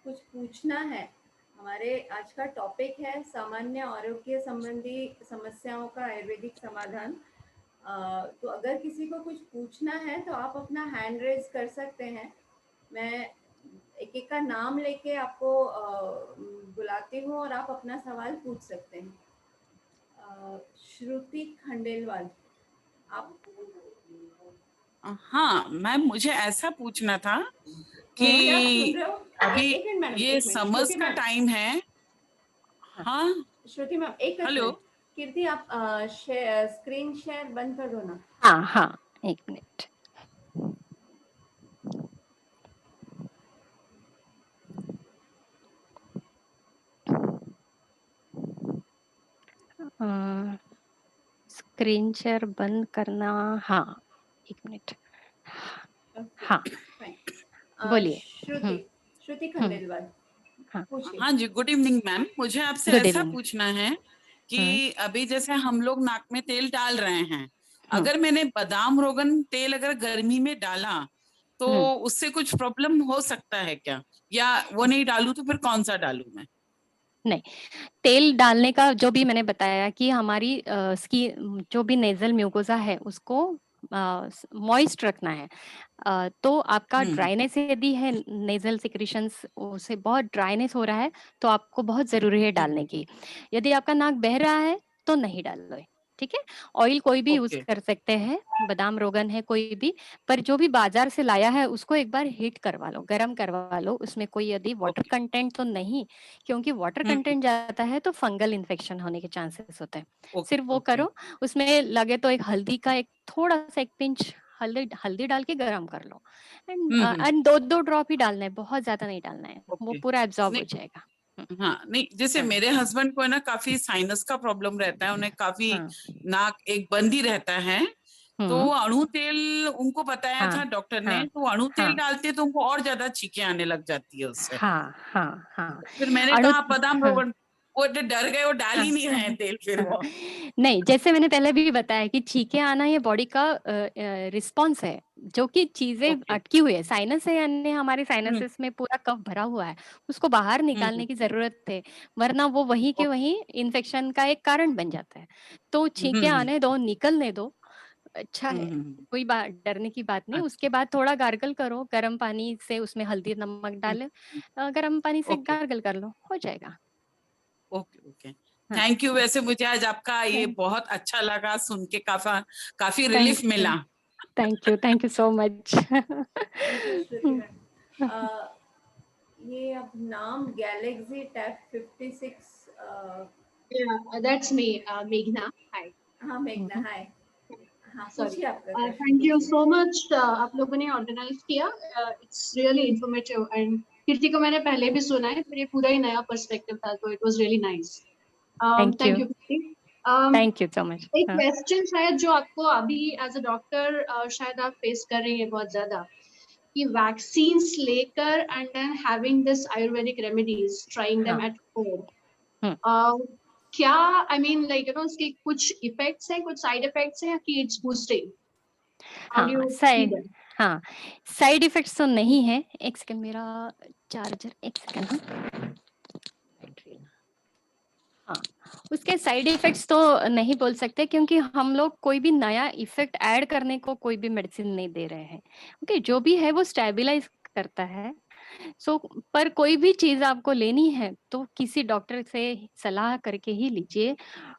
कुछ पूछना है, हमारे आज का टॉपिक है सामान्य आरोग्य संबंधी समस्याओं का आयुर्वेदिक समाधान। तो अगर किसी को कुछ पूछना है तो आप अपना हैंड रेज कर सकते हैं। मैं एक एक का नाम लेके आपको बुलाती हूँ और आप अपना सवाल पूछ सकते हैं। श्रुति खंडेलवाल, आप। हाँ मैम, मुझे ऐसा पूछना था क्या सुन कि रहे हो? अभी एक मिनट मैडम, ये एक मिनट। समर्स श्रुति का मैम, टाइम है। हाँ श्रुति मैम एक हेलो। मिनट। कीर्ति आप स्क्रीन शेयर बंद कर दो ना। हाँ हाँ, एक मिनट। स्क्रीन शेयर बंद करना, हाँ एक मिनट। हाँ बोलिए। श्रुति श्रुति खंडेलवाल, हाँ पूछिए। हाँ जी, गुड इवनिंग मैम। मुझे आपसे गुड ऐसा इवनिंग। पूछना है कि अभी जैसे हम लोग नाक में तेल डाल रहे हैं, अगर मैंने बादाम रोगन तेल अगर गर्मी में डाला तो उससे कुछ प्रॉब्लम हो सकता है क्या, या वो नहीं डालूं तो फिर कौन सा डालूं मैं? नहीं, तेल डालने का जो भी मैंने बताया कि हमारी स्किन जो भी नेजल म्यूकोजा है उसको मॉइस्ट रखना है। तो आपका ड्राइनेस यदि है, नेजल सिक्रीशंस उसे बहुत ड्राइनेस हो रहा है तो आपको बहुत जरूरी है डालने की। यदि आपका नाक बह रहा है तो नहीं डालो। ठीक है। ऑयल कोई भी यूज ओके। कर सकते हैं, बादाम रोगन है कोई भी, पर जो भी बाजार से लाया है उसको एक बार हीट करवा लो, गर्म करवा लो। उसमें कोई यदि वाटर ओके। कंटेंट तो नहीं, क्योंकि वाटर कंटेंट जाता है तो फंगल इन्फेक्शन होने के चांसेस होते हैं। ओके। सिर्फ वो ओके। करो। उसमें लगे तो एक हल्दी का एक थोड़ा सा एक पिंच हल्दी हल्दी डाल के गर्म कर लो। हम्म। एंड 2-2 ड्रॉप ही डालना है, बहुत ज्यादा नहीं डालना है, वो ओके। पूरा एब्जॉर्ब हो नहीं। जाएगा। हाँ, नहीं, जैसे हाँ मेरे हस्बैंड को है ना काफी साइनस का प्रॉब्लम रहता है, उन्हें काफी हाँ। नाक एक बंद ही रहता है। तो हम्म। अणु तेल उनको बताया हाँ था डॉक्टर ने, हाँ तो अणु तेल हाँ डालते तो उनको और ज्यादा छींकें आने लग जाती है उससे। हाँ हाँ हाँ। फिर मैंने अणु कहा बादाम हाँ रोगन, वो तो डर गए, वो डाल हाँ ही नहीं रहे हैं तेल फिर हाँ। वो। नहीं, जैसे मैंने पहले भी बताया कि छींके आना ये बॉडी का रिस्पॉन्स है, जो कि चीजें ओके। अटकी हुई है, साइनस है यानी हमारे हम्म। साइनसेस में पूरा कफ भरा हुआ है, उसको बाहर हम्म। निकालने की जरूरत है, वरना वो वहीं के ओके। वहीं इन्फेक्शन का एक कारण बन जाता है। तो छींके हम्म। आने दो, निकलने दो, अच्छा है, हम्म। कोई बात डरने की बात नहीं। अच्छा। उसके बाद थोड़ा गार्गल करो गर्म पानी से, उसमें हल्दी नमक डाले, गर्म पानी से ओके। गार्गल कर लो, हो जाएगा। ओके। ओके। हाँ थैंक यू। हाँ। वैसे मुझे आज आपका ये थैंक बहुत अच्छा लगा सुन के, काफी काफी थैंक रिलीफ यू मिला। Thank you so much. Thank you Shruti ma'am. ये अब नाम Galaxy tab 56। Yeah, that's me, Meghna. Hi. हाँ मेघना, हाय। हाँ Sorry. पूछिए, आपका क्वेश्चन Thank you पूछिए। so much. आप लोगों ने ऑर्गेनाइज किया. It's really informative and कीर्ति को मैंने पहले भी सुना है, पर ये पूरा ही नया पर्सपेक्टिव था, तो it was really nice. Thank Thank you you, Kirti. Um, so much. एक क्वेश्चन शायद जो आपको अभी एज अ डॉक्टर शायद आप फेस कर रही हैं बहुत ज्यादा, कि वैक्सीन्स लेकर and then having this Ayurvedic remedies, trying them हाँ एट होम. हम्म, क्या आई मीन लाइक उसके कुछ इफेक्ट्स हैं, कुछ साइड इफेक्ट्स हैं, या कि इट्स बूस्टिंग? हाउ डू हाँ यू सी दैट? हाँ, साइड इफेक्ट्स तो नहीं है। एक सेकंड, मेरा चार्जर, एक सेकंड। हाँ, उसके साइड इफेक्ट्स तो नहीं बोल सकते, क्योंकि हम लोग कोई भी नया इफेक्ट ऐड करने को कोई भी मेडिसिन नहीं दे रहे हैं। ओके, जो भी है वो स्टेबलाइज करता है। सो पर कोई भी चीज आपको लेनी है तो किसी डॉक्टर से सलाह करके ही लीजिए।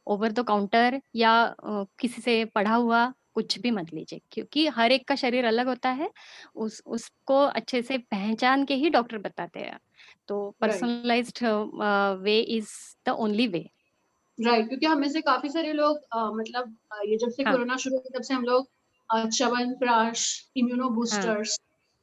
ओवर द काउंटर या किसी से पढ़ा हुआ कुछ भी मत लीजिए, क्योंकि हर एक का शरीर अलग होता है। उसको अच्छे से पहचान के ही डॉक्टर बताते हैं। तो right, personalised way is the only way. Right. क्योंकि हमें से काफी सारे लोग मतलब ये जब से हाँ कोरोना शुरू हुआ तब से हम लोग च्यवनप्राश, इम्यूनो हाँ, बूस्टर्स,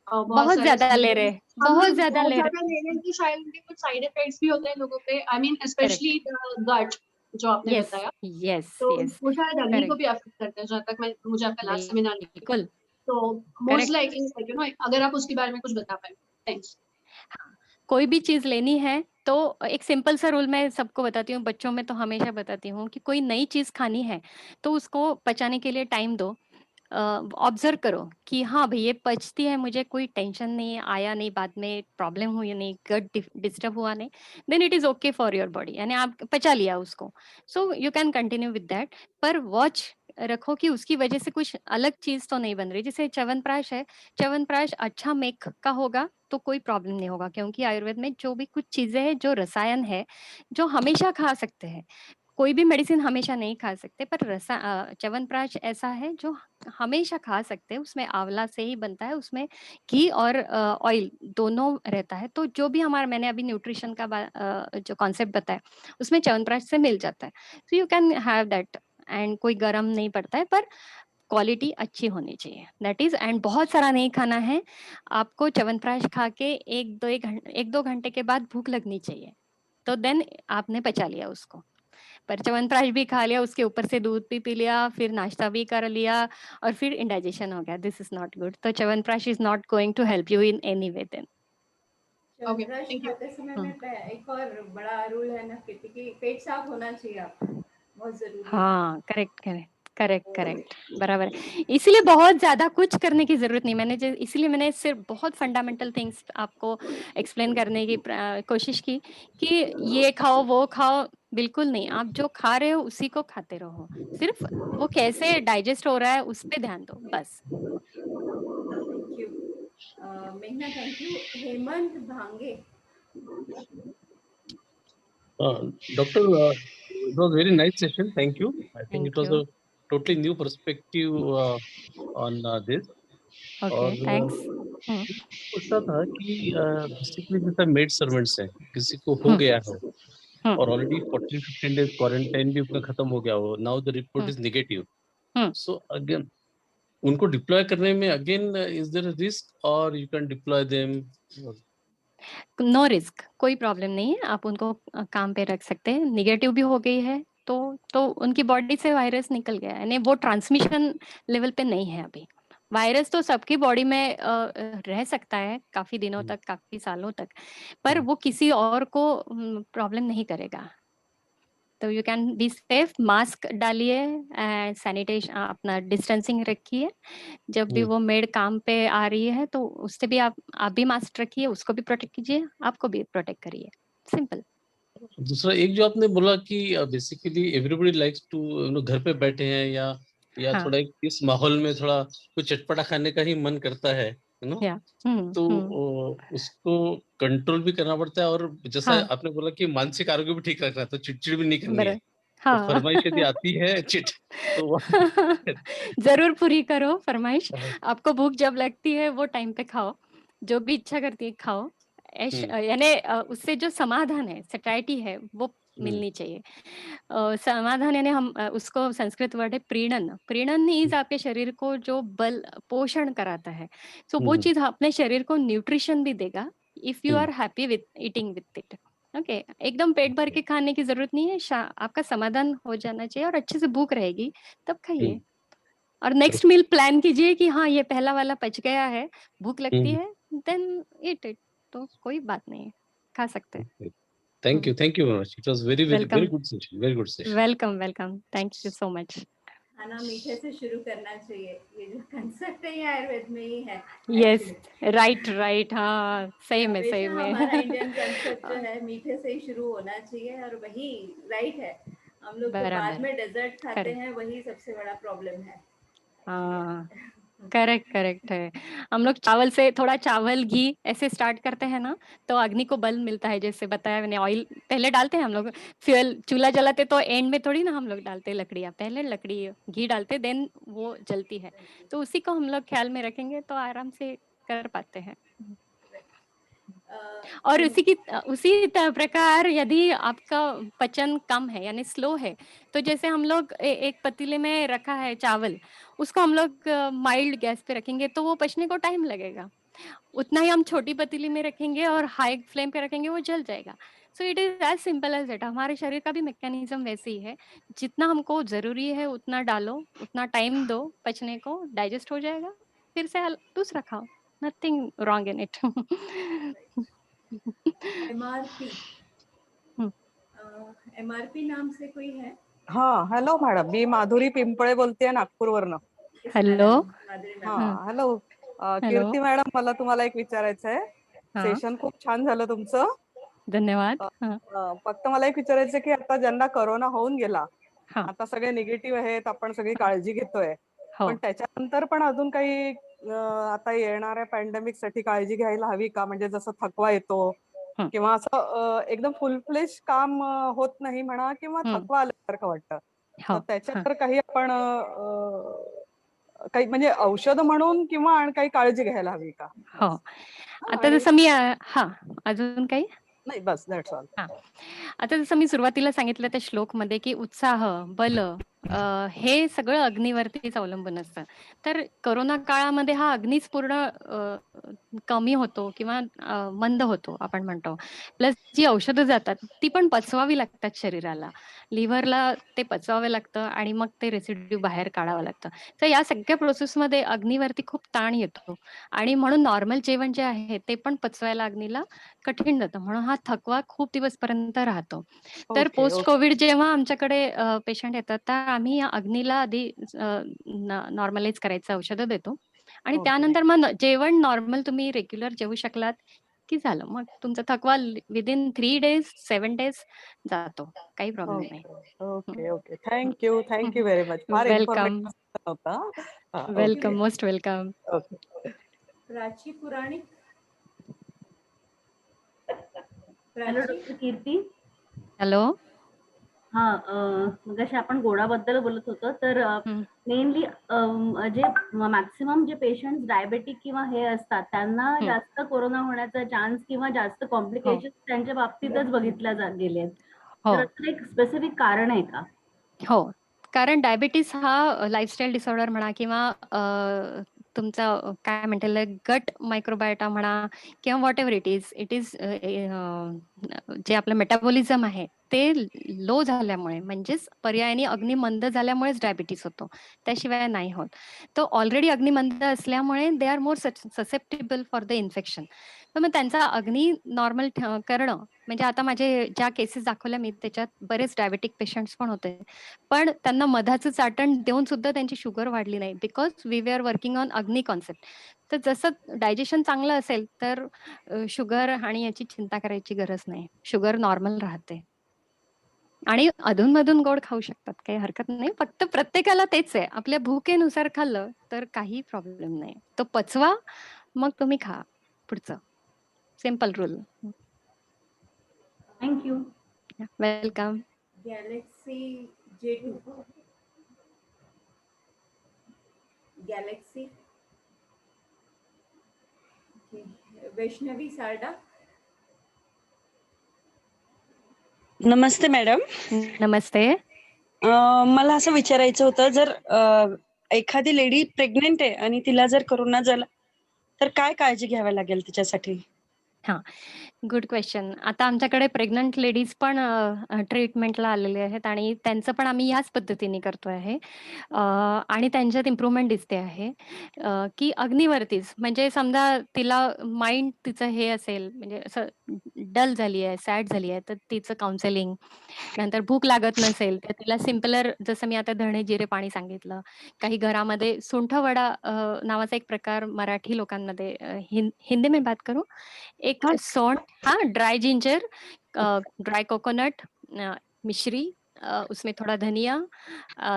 बहुत बहुत सारे ज्यादा ले रहे, supplements हम बहुत लोग ज्यादा बहुत ले ज्यादा रहे। ले रहे हैं, कि शायद उनके कुछ साइड इफेक्ट्स भी होते हैं लोगों पे. I mean correct. स्पेशली गट, जो आपने यस बताया, यस तो यस। वो शायद अग्नि को करेक्ट। भी अफेक्ट करते हैं, जहाँ तक मैं मुझे आपका लास्ट सेमिनार लगा. बिल्कुल। तो मोस्ट करेक्ट। लाइकली अगर आप उसके बारे में कुछ बता पाए. थैंक्स. हाँ, कोई भी चीज लेनी है तो एक सिंपल सा रूल मैं सबको बताती हूँ, बच्चों में तो हमेशा बताती हूँ कि कोई नई चीज खानी है तो उसको पचाने के लिए टाइम दो। ऑब्जर्व करो कि हाँ भाई ये पचती है, मुझे कोई टेंशन नहीं आया, नहीं बाद में प्रॉब्लम हुई नहीं, गट डिस्टर्ब हुआ नहीं, then it is okay for your body, यानी आप पचा लिया उसको, so you can continue with that. पर वॉच रखो कि उसकी वजह से कुछ अलग चीज तो नहीं बन रही। जैसे च्यवनप्राश है, च्यवनप्राश अच्छा मेक का होगा तो कोई प्रॉब्लम नहीं होगा, क्योंकि आयुर्वेद में जो भी कुछ चीजें हैं जो रसायन है, जो हमेशा खा सकते हैं, कोई भी मेडिसिन हमेशा नहीं खा सकते, पर च्यवनप्राश ऐसा है जो हमेशा खा सकते हैं। उसमें आंवला से ही बनता है, उसमें घी और ऑयल दोनों रहता है। तो जो भी हमारा मैंने अभी न्यूट्रिशन का जो कॉन्सेप्ट बताया उसमें च्यवनप्राश से मिल जाता है, तो you can have that. And कोई गरम नहीं पड़ता है, पर क्वालिटी अच्छी होनी चाहिए, दैट इज। एंड बहुत सारा नहीं खाना है आपको। च्यवनप्राश खा के 1-2 घंटे के बाद भूख लगनी चाहिए, तो देन आपने पचा लिया उसको। पर च्यवनप्राश भी खा लिया, उसके ऊपर से दूध भी पी लिया, फिर नाश्ता भी कर लिया और फिर इंडाइजेशन हो गया, दिस इज नॉट गुड। तो chyawanprash is not going to help you in any way then. Okay, chyawanprash thank you. खाते समय में एक और बड़ा रूल है ना कि पेट साफ होना चाहिए आपका, बहुत जरूरी है। हाँ, करेक्ट करेक्ट करेक्ट तो करेक्ट, बराबर है। इसीलिए बहुत ज्यादा कुछ करने की जरूरत नहीं, इसलिए मैंने सिर्फ बहुत फंडामेंटल थिंग्स आपको एक्सप्लेन करने की कोशिश की कि ये खाओ वो खाओ, बिल्कुल नहीं। आप जो खा रहे हो उसी को खाते रहो, सिर्फ वो कैसे डाइजेस्ट हो रहा है उस पे ध्यान दो, बस। थैंक यू मेघना, thank you. Hemant भांगे, Doctor, it was very nice session. Thank you. I think it Thank was a you. totally new perspective on this. Okay, और thanks. पूछता था कि बेसिकली जैसा मेड सर्वेंट्स हैं, किसी को हो हम्म, गया हो हम्म, और ऑलरेडी 14-15 डेज क्वारंटाइन भी उनका खत्म हो गया हो, now the report hmm, is negative, hmm. So again उनको डिप्लॉय करने में again is there a risk और you can deploy them? No risk, कोई प्रॉब्लम नहीं है, आप उनको काम पे रख सकते हैं। निगेटिव भी हो गई है तो उनकी बॉडी से वायरस निकल गया है, यानी वो ट्रांसमिशन लेवल पे नहीं है अभी। वायरस तो सबकी बॉडी में रह सकता है काफी दिनों तक, काफी सालों तक, पर वो किसी और को प्रॉब्लम नहीं करेगा। तो you can be safe, mask डालिए, सैनिटेशन, अपना डिस्टेंसिंग रखिए। जब भी वो मेड काम पे आ रही है तो उससे भी आप भी मास्क रखिए, उसको भी प्रोटेक्ट कीजिए, आपको भी प्रोटेक्ट करिए, सिंपल। दूसरा एक जो आपने बोला कि बेसिकली एवरीबॉडी लाइक्स टू घर पे बैठे हैं या हाँ, थोड़ा इस माहौल में थोड़ा कुछ चटपटा खाने का ही मन करता है नो, या तो उसको कंट्रोल भी करना पड़ता है और जैसा हाँ, आपने बोला कि मानसिक आरोग्य भी ठीक रखना है, तो चिड़चिड़ भी नहीं करनी है। बराबर, तो हाँ। फरमाइश यदि आती है चिट तो वो जरूर पूरी करो फरमाइश। आपको भूख जब लगती है वो टाइम पे खाओ, जो भी इच्छा करती है खाओ। यानी उससे जो समाधान है, सटाइटी है, वो मिलनी चाहिए। समाधान यानी हम उसको संस्कृत वर्ड है प्रीणन। प्रीणन इज आपके शरीर को जो बल पोषण कराता है। सो वो चीज अपने शरीर को न्यूट्रिशन भी देगा if you are happy with eating with it. Okay, एकदम पेट भर के खाने की जरूरत नहीं है, आपका समाधान हो जाना चाहिए और अच्छे से भूख रहेगी तब खाइए। और नेक्स्ट मील प्लान कीजिए कि हाँ ये पहला वाला पच गया है, भूख लगती है, देन ईट इट, तो कोई बात नहीं है, खा सकते हैं। Thank you very much, it was very very welcome, very good session, very good session. Welcome, welcome, thank you so much. खाना मीठे से शुरू करना चाहिए, ये जो कंसेप्ट है ये आयुर्वेद में ही है। यस, राइट राइट, हाँ सही में, सही हमेशा में। हमारा इंडियन कंसेप्ट जो है मीठे से ही शुरू होना चाहिए और वही राइट है। हम लोग जो बाद बराबर, में डेजर्ट खाते करेक्ट, हैं वही सबसे बड़ा प्रॉब्लम है। हाँ करेक्ट, करेक्ट है। हम लोग चावल से, थोड़ा चावल घी ऐसे स्टार्ट करते हैं ना, तो अग्नि को बल मिलता है, जैसे बताया मैंने। ऑयल पहले डालते हैं हम लोग, फ्यूल चूल्हा जलाते तो एंड में थोड़ी ना हम लोग डालते हैं लकड़ियाँ, पहले लकड़ी घी डालते देन वो जलती है। तो उसी को हम लोग ख्याल में रखेंगे तो आराम से कर पाते हैं। और उसी प्रकार यदि आपका पचन कम है यानी स्लो है, तो जैसे हम लोग एक पतीले में रखा है चावल, उसको हम लोग माइल्ड गैस पे रखेंगे तो वो पचने को टाइम लगेगा। उतना ही हम छोटी पतीली में रखेंगे और हाई फ्लेम पे रखेंगे, वो जल जाएगा। So it is as simple as it. हमारे शरीर का भी मैकेनिज्म वैसे ही है, जितना हमको जरूरी है उतना डालो, उतना टाइम दो पचने को, डाइजेस्ट हो जाएगा, फिर से दूसरा खाओ, nothing wrong in it. MRP, MRP नाम से कोई है? हाँ, हॅलो मॅडम, मी माधुरी पिंपळे बोलतेय नागपूरवरनं. हेलो, हा, हॅलो हेलो, कीर्ती मॅडम, मला तुम्हाला एक विचारायचं आहे. हाँ सेशन खूप छान झालं तुमचं. धन्यवाद। हाँ, फक्त मला एक विचारायचं की आता ज्यांना कोरोना होऊन गेला, हाँ, आता सगळे निगेटिव्ह आहेत, आपण सगळी काळजी घेतोय, हो, पण त्याच्यानंतर पण अजून काही आता येणाऱ्या पॅन्डेमिक साठी काळजी घ्यायला हवी का? म्हणजे जसं थकवा येतो किंवा असं एकदम फुल फ्लेश काम होत नाही म्हणा, किंवा थकवा आल्यासारखं वाटतं, हो, तर हाँ, त्याच्यावर काही आपण काही म्हणजे औषध म्हणून किंवा काही काळजी घ्यायला हवी का? हो. हा, आता आणि जसं मी हा अजून काही नाही, बस दॅट्स ऑल. हा, आता जसं मी सुरुवातीला सांगितलं त्या श्लोकमध्ये की उत्साह, बल, हे सगळं अग्नीवरतीच अवलंबून असतं. तर कोरोना काळामध्ये हा अग्नीच पूर्ण कमी होतो किंवा मंद होतो आपण म्हणतो. प्लस जी औषधं जातात ती पण पचवावी लागतात शरीराला, लिव्हरला ते पचवावं लागतं आणि मग ते रेसिड्यू बाहेर काढावं लागतं. तर या सगळ्या प्रोसेसमध्ये अग्नीवरती खूप ताण येतो आणि म्हणून नॉर्मल जेवण जे आहे ते पण पचवायला अग्नीला कठीण जातं, म्हणून हा थकवा खूप दिवसपर्यंत राहतो. तर ओके, पोस्ट कोविड जेव्हा आमच्याकडे पेशंट येतात, तर आम्ही या अग्नीला आधी नॉर्मलाइज करायचं औषधं देतो आणि ओके, त्यानंतर मग जेवण नॉर्मल तुम्ही रेग्युलर जेवू शकलात की झालं, मग तुमचा थकवा विदिन 3 डेज 7 डेज जातो, काही प्रॉब्लेम नाही. Okay, okay, okay. Thank you very much. फार वेलकम, इन्फॉर्मेटिव्ह होता. हा, okay, welcome, most welcome. Okay. Prachi Puranik, hello Prachi, doctor Kirti, hello. मगाशी आपण गोडाबद्दल बोलत होतो तर हं. मेनली जे मॅक्सिमम जे पेशंट डायबेटिक किंवा हे असतात त्यांना हं. जास्त कोरोना होण्याचा चान्स किंवा जास्त हो. कॉम्प्लिकेशन त्यांच्या बाबतीतच बघितल्या गेले आहेत. हो. तर असं एक स्पेसिफिक कारण आहे का? हो. कारण डायबिटीज हा लाईफस्टाईल डिसऑर्डर म्हणा किंवा तुमचा काय म्हणता येईल गट मायक्रोबायोटा म्हणा किंवा व्हॉटएव्हर इट इज जे आपलं मेटाबॉलिझम आहे ते लो झाल्यामुळे म्हणजेच पर्यायाने अग्नी मंद झाल्यामुळेच डायबिटीज होतो. त्याशिवाय नाही होत. तो ऑलरेडी अग्नी मंद असल्यामुळे they are more susceptible for the infection. तर मग त्यांचा अग्नी नॉर्मल करणं म्हणजे आता माझे ज्या केसेस दाखवल्या मी त्याच्यात बरेच डायबेटिक पेशंट्स पण होते. पण त्यांना मधाचं चाटण देऊन सुद्धा त्यांची शुगर वाढली नाही because we are working on agni concept. तर जसं डायजेशन चांगलं असेल तर शुगर आणि याची चिंता करायची गरज नाही. शुगर नॉर्मल राहते. आणि अधूनमधून गोड खाऊ शकतात. काही हरकत नाही. फक्त प्रत्येकाला तेच आहे. आपल्या भुकेनुसार खाल्लं तर काही प्रॉब्लेम नाही. तो पचवा, मग तुम्ही खा पुढचं. Simple rule. Thank you. Welcome. Galaxy J2. Galaxy. Vaishnavi Sarda. नमस्ते मॅडम. नमस्ते. मला असं विचारायचं होतं जर एखादी लेडी प्रेग्नेंट आहे आणि तिला जर कोरोना झाला तर काय काळजी घ्यावी लागेल तिच्यासाठी? हां. Good question. आता आमच्याकडे प्रेग्नंट लेडीज पण ट्रीटमेंटला आलेले आहेत आणि त्यांचं पण आम्ही याच पद्धतीने करतो आहे. आणि त्यांच्यात इम्प्रूव्हमेंट दिसते आहे. की अग्नीवरतीच म्हणजे समजा तिला माइंड तिचं हे असेल म्हणजे असं डल झाली आहे, सॅड झाली आहे, तर तिचं काउन्सेलिंग. नंतर भूक लागत नसेल तर तिला सिम्पलर जसं मी आता धणे जिरे पाणी सांगितलं. काही घरामध्ये सुंठ वडा नावाचा एक प्रकार मराठी लोकांमध्ये हिंदी में बात करूँ? एक हाँ। सौंठ हाँ, ड्राई जिंजर ड्राई कोकोनट मिश्री उसमें थोड़ा धनिया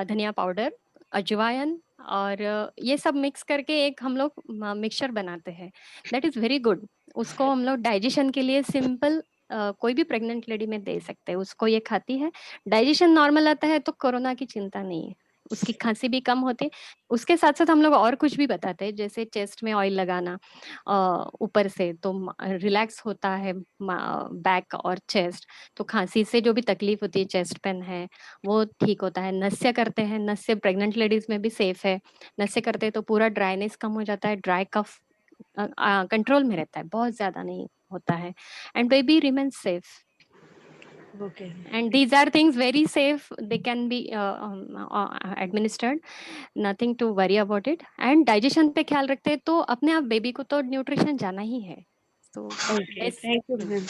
धनिया पाउडर, अजवाइन और ये सब मिक्स करके एक हम लोग मिक्सचर बनाते हैं। That is very good. उसको हम लोग डाइजेशन के लिए सिंपल कोई भी प्रेग्नेंट लेडी में दे सकते हैं। उसको ये खाती है, डाइजेशन नॉर्मल आता है तो कोरोना की चिंता नहीं है। उसकी खाँसी भी कम होती है। उसके साथ-साथ हम लोग और कुछ भी बताते हैं जैसे चेस्ट में ऑयल लगाना ऊपर से तो रिलैक्स होता है बैक और चेस्ट। तो खाँसी से जो भी तकलीफ होती है, चेस्ट पेन है, वो ठीक होता है। नस्य करते हैं, नस्य प्रेग्नेंट लेडीज़ में भी सेफ है। नस्य करते हैं तो पूरा ड्राइनेस कम हो जाता है, ड्राई कफ कंट्रोल में रहता है, बहुत ज़्यादा नहीं होता है and baby remains safe. Okay. And these are things very safe. They can be administered. Nothing to worry about it. And digestion पे ख्याल रखते हैं तो अपने आप बेबी को तो न्यूट्रिशन जाना ही है. So okay. yes. Thank you ma'am.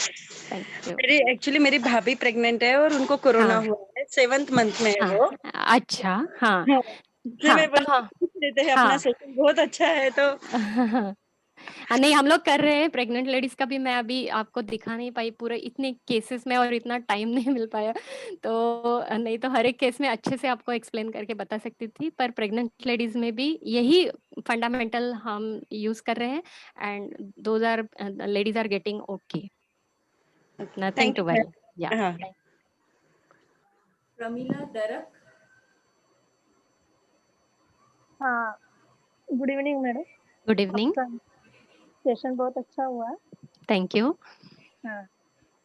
Thank you. मेरी भाभी प्रेग्नेंट है और उनको कोरोना हाँ. हुआ है. 7th मंथ में है वो. हाँ. अच्छा. हाँ. हाँ. इसलिए हाँ. मैं तो हाँ. पूछ लेते हैं अपना हाँ. सेशन बहुत अच्छा है तो नहीं हम लोग कर रहे हैं प्रेग्नेंट लेडीज का भी मैं अभी आपको दिखा नहीं पाई पूरे इतने केसेस में और इतना टाइम नहीं मिल पाया तो नहीं तो हर एक केस में अच्छे से आपको एक्सप्लेन करके बता सकती थी पर प्रेग्नेंट लेडीज में भी यही फंडामेंटल हम यूज कर रहे हैं and those are ladies are getting okay nothing thank to you. Worry या हाँ. प्रमिला दरक. हाँ, good evening madam. Good evening. Session बहुत अच्छा हुआ. Thank you. हाँ,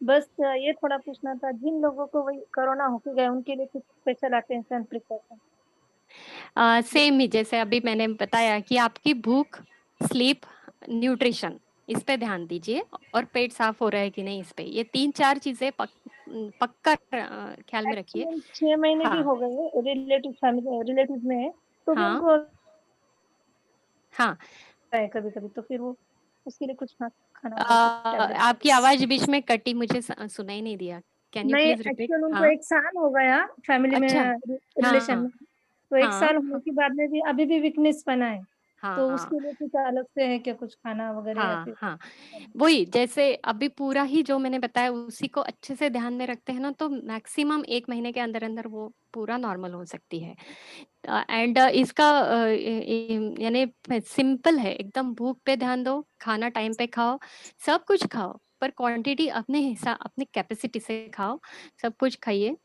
बस ये थोड़ा पूछना था जिन लोगों को वही कोरोना होके गए उनके लिए कुछ स्पेशल अटेंशन प्रिकॉशन. सेम ही जैसे अभी मैंने बताया कि आपकी भूख स्लीप न्यूट्रिशन इस पे ध्यान दीजिए और पेट साफ हो रहा है कि नहीं इस पे ये 3-4 चीजें पक्का ख्याल में रखिए. 6 महीने भी हाँ. हो गए रिलेटिव में तो भी हाँ. उनको हाँ. है कभी-कभी तो फिर वो उसके लिए कुछ खाना आपकी आवाज बीच में कटी मुझे सुनाई नहीं दिया. कैन यू नहीं प्लीज रिपीट? एक्चुअल उनको हाँ. 1 साल हो गया फैमिली में अच्छा. हाँ, रिलेशन हाँ. में तो 1 हाँ. साल होने के बाद में भी अभी भी वीकनेस बना है तो हाँ. उसके लिए कुछ अलग से है क्या कुछ खाना वगैरह या हाँ, फिर हाँ. वही जैसे अभी पूरा ही जो मैंने बताया उसी को अच्छे से ध्यान में रखते हैं ना तो मैक्सिमम 1 महीने के अंदर-अंदर वो पूरा नॉर्मल हो सकती है. एंड इसका यानी सिंपल है एकदम भूख पे ध्यान दो, खाना टाइम पे खाओ, सब कुछ खाओ. पर क्वांटिटी अपने हिसाब अपने कैपेसिटी से खाओ, सब कुछ खाइए।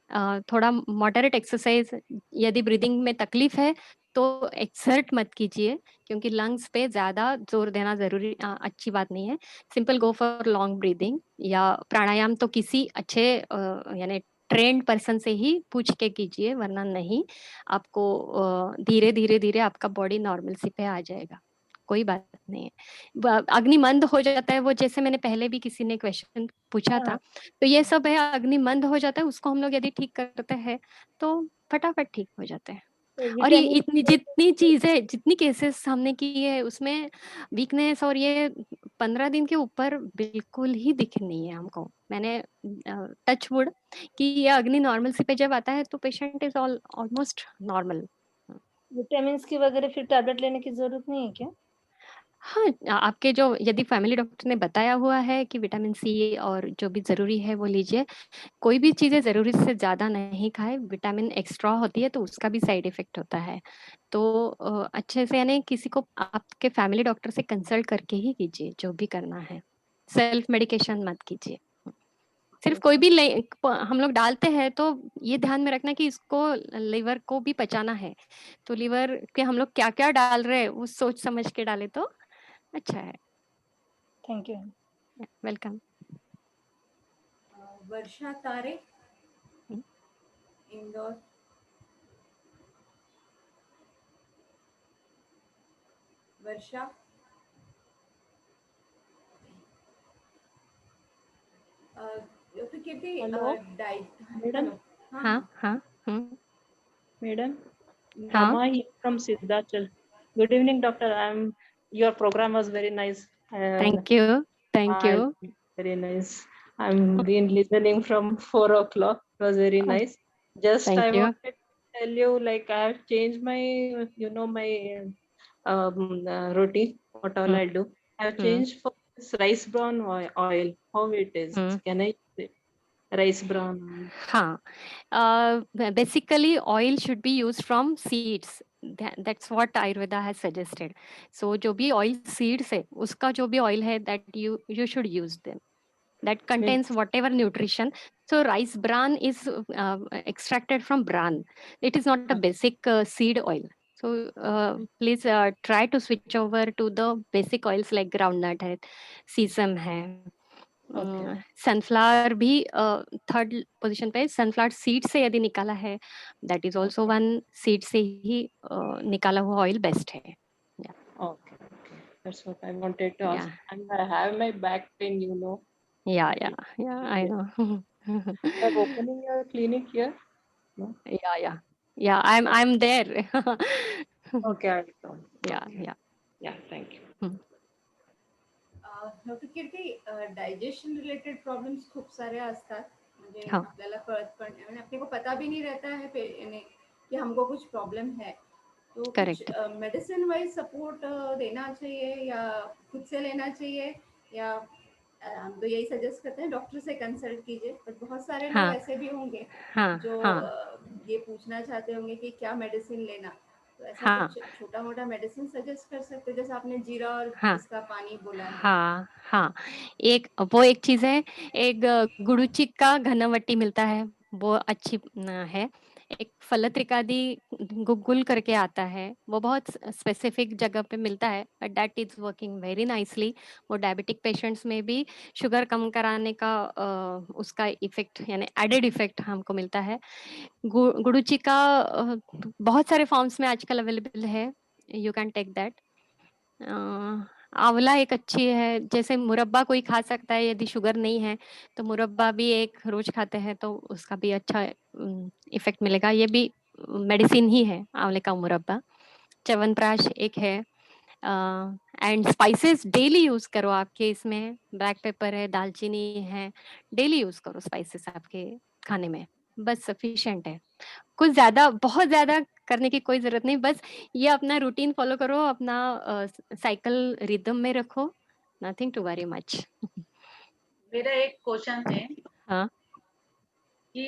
थोड़ा मॉडरेट एक्सरसाइज, यदि ब्रीदिंग में तकलीफ है तो एक्सर्ट मत कीजिए, क्योंकि लंग्स पे ज़्यादा जोर देना ज़रूरी अच्छी बात नहीं है। Simple go for long breathing, या प्राणायाम तो किसी अच्छे यानी ट्रेंड पर्सन से ही पूछ के कीजिए, वरना नहीं। आपको धीरे धीरे धीरे आपका बॉडी नॉर्मलसी पे आ जाएगा, कोई बात नहीं है। अग्निमंद हो जाता है वो, जैसे मैंने पहले भी किसी ने क्वेश्चन पूछा था, तो ये सब है, अग्निमंद हो जाता है, उसको हम लोग यदि ठीक करते हैं तो फटाफट ठीक हो जाते हैं। और ये इतनी जितनी चीजें, जितनी केसेस हमने की है, उसमें वीकनेस और ये 15 दिन के ऊपर बिल्कुल ही दिख नहीं है हमको। मैंने टच वुड कि ये अग्नि नॉर्मलसी पे जब आता है तो patient is almost normal. Vitamin की वगैरह फिर टैबलेट लेने की जरूरत नहीं है क्या? हाँ, आपके जो यदि फैमिली डॉक्टर ने बताया हुआ है कि विटामिन सी और जो भी ज़रूरी है वो लीजिए। कोई भी चीज़ें ज़रूरी से ज़्यादा नहीं खाएँ, विटामिन एक्स्ट्रा होती है तो उसका भी साइड इफ़ेक्ट होता है। तो अच्छे से यानी किसी को आपके फैमिली डॉक्टर से कंसल्ट करके ही कीजिए जो भी करना है। सेल्फ मेडिकेशन मत कीजिए। सिर्फ कोई भी हम लोग डालते हैं तो ये ध्यान में रखना कि इसको लिवर को भी पचाना है। तो लिवर के हम लोग क्या-क्या डाल रहे हैं वो सोच समझ के डालें तो अच्छा है। Thank you. वेलकम। वर्षा तारे, इंदौर। वर्षा। तो कितनी हेलो मैडम। हाँ। मैडम, हाँ। Rama here from Siddhachal. Good evening, doctor. Your program was very nice. Thank you. Thank you. Very nice. I'm been listening from 4 o'clock. It was very nice. Just Thank I you. wanted to tell you, like I have changed my, my routine. What all I do, I have changed for this rice bran oil. How it is? Can I use it? Rice bran oil. हाँ, basically oil should be used from seeds. That's what Ayurveda has suggested. So जो भी oil seeds है, उसका जो भी oil है, that you should use them. That contains whatever nutrition. So rice bran is extracted from bran. It is not a basic seed oil. So please try to switch over to the basic oils like groundnut है, sesame है, sunflower भी third position पे। Sunflower seed से यदि निकाला है, that is also one seed से ही निकाला हुआ ऑयल बेस्ट है। Okay. That's what I wanted to ask. And I have my back pain, Yeah, I know. You're opening your clinic here? No? Yeah, I'm there. Okay, I'll come. Yeah, thank you. Doctor Kirti, digestion related problems खूप सारे असतात, म्हणजे हाँ. आपल्याला कळत पण नाही, म्हणजे अपने को पता भी नहीं रहता है कि हमको कुछ प्रॉब्लम है, तो Correct. कुछ मेडिसिन वाइज सपोर्ट देना चाहिए या खुद से लेना चाहिए, या हम तो यही सजेस्ट करते हैं डॉक्टर से कंसल्ट कीजिए, पर बहुत सारे लोग ऐसे भी होंगे जो ये पूछना चाहते होंगे कि क्या मेडिसिन लेना, तो ऐसा कुछ छोटा मोटा मेडिसिन सजेस्ट कर सकते हैं, जैसे आपने जीरा और इसका पानी बोला है। हाँ, एक चीज है, एक गुड़ुचिक का घनवटी मिलता है, वो अच्छी है। एक फलत्रिकादि गुग्गुल करके आता है, वो बहुत स्पेसिफिक जगह पे मिलता है, but that is working very nicely. वो डायबिटिक पेशेंट्स में भी शुगर कम कराने का उसका इफेक्ट यानी एडेड इफेक्ट हमको मिलता है। गुड़ुची का बहुत सारे फॉर्म्स में आजकल अवेलेबल है, यू कैन टेक दैट। आंवला एक अच्छी है, जैसे मुरब्बा कोई खा सकता है, यदि शुगर नहीं है तो मुरब्बा भी एक रोज खाते हैं तो उसका भी अच्छा इफेक्ट मिलेगा। ये भी मेडिसिन ही है, आंवले का मुरब्बा। च्यवनप्राश एक है। एंड स्पाइसेस डेली यूज करो, आपके इसमें ब्लैक पेपर है, दालचीनी है, डेली यूज करो स्पाइसेस आपके खाने में, बस सफिशिएंट है। कुछ ज्यादा बहुत ज्यादा करने की कोई जरूरत नहीं, बस ये अपना रूटीन फॉलो करो, अपना साइकिल रिदम में रखो, नथिंग टू वरी मच। मेरा एक क्वेश्चन है हाँ, कि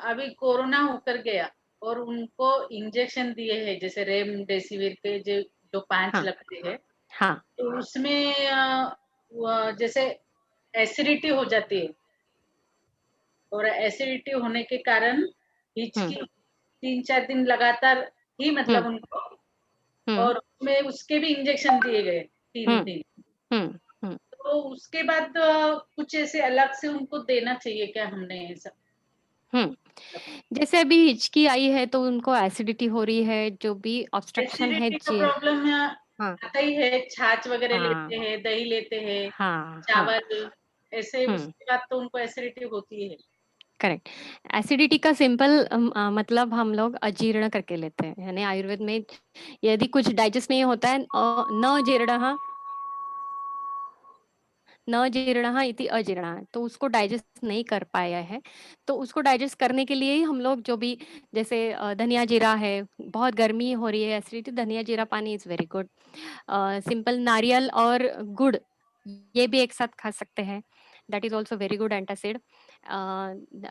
अभी कोरोना होकर गया और उनको इंजेक्शन दिए हैं, जैसे रेमडेसिविर के जो 5 लगते हैं, हाँ, तो उसमें जैसे एसिडिटी हो जाती है, और एसिडिटी होने के कारण हिचकी 3-4 दिन लगातार ही मतलब उनको, और उसमें उसके भी इंजेक्शन दिए गए 3 दिन। तो उसके बाद कुछ ऐसे अलग से उनको देना चाहिए क्या हमने ऐसा? जैसे अभी हिचकी आई है तो उनको एसिडिटी हो रही है, जो भी ऑब्स्ट्रक्शन है एसिडिटी का प्रॉब्लम आता ही है, छाछ वगैरह लेते हैं, दही लेते हैं, चावल, ऐसे उसके बाद तो उनको एसिडिटी होती है। करेक्ट। एसिडिटी का सिंपल मतलब हम लोग अजीर्ण करके लेते हैं, यानी आयुर्वेद में यदि कुछ डाइजेस्ट नहीं होता है, न जीर्णः न जीर्णः इति अजीर्णः, तो उसको डाइजेस्ट नहीं कर पाया है, तो उसको डाइजेस्ट करने के लिए ही हम लोग जो भी जैसे धनिया जीरा है, बहुत गर्मी हो रही है एसिडिटी, धनिया जीरा पानी इज वेरी गुड। सिंपल नारियल और गुड़ ये भी एक साथ खा सकते हैं, that is also very good antacid.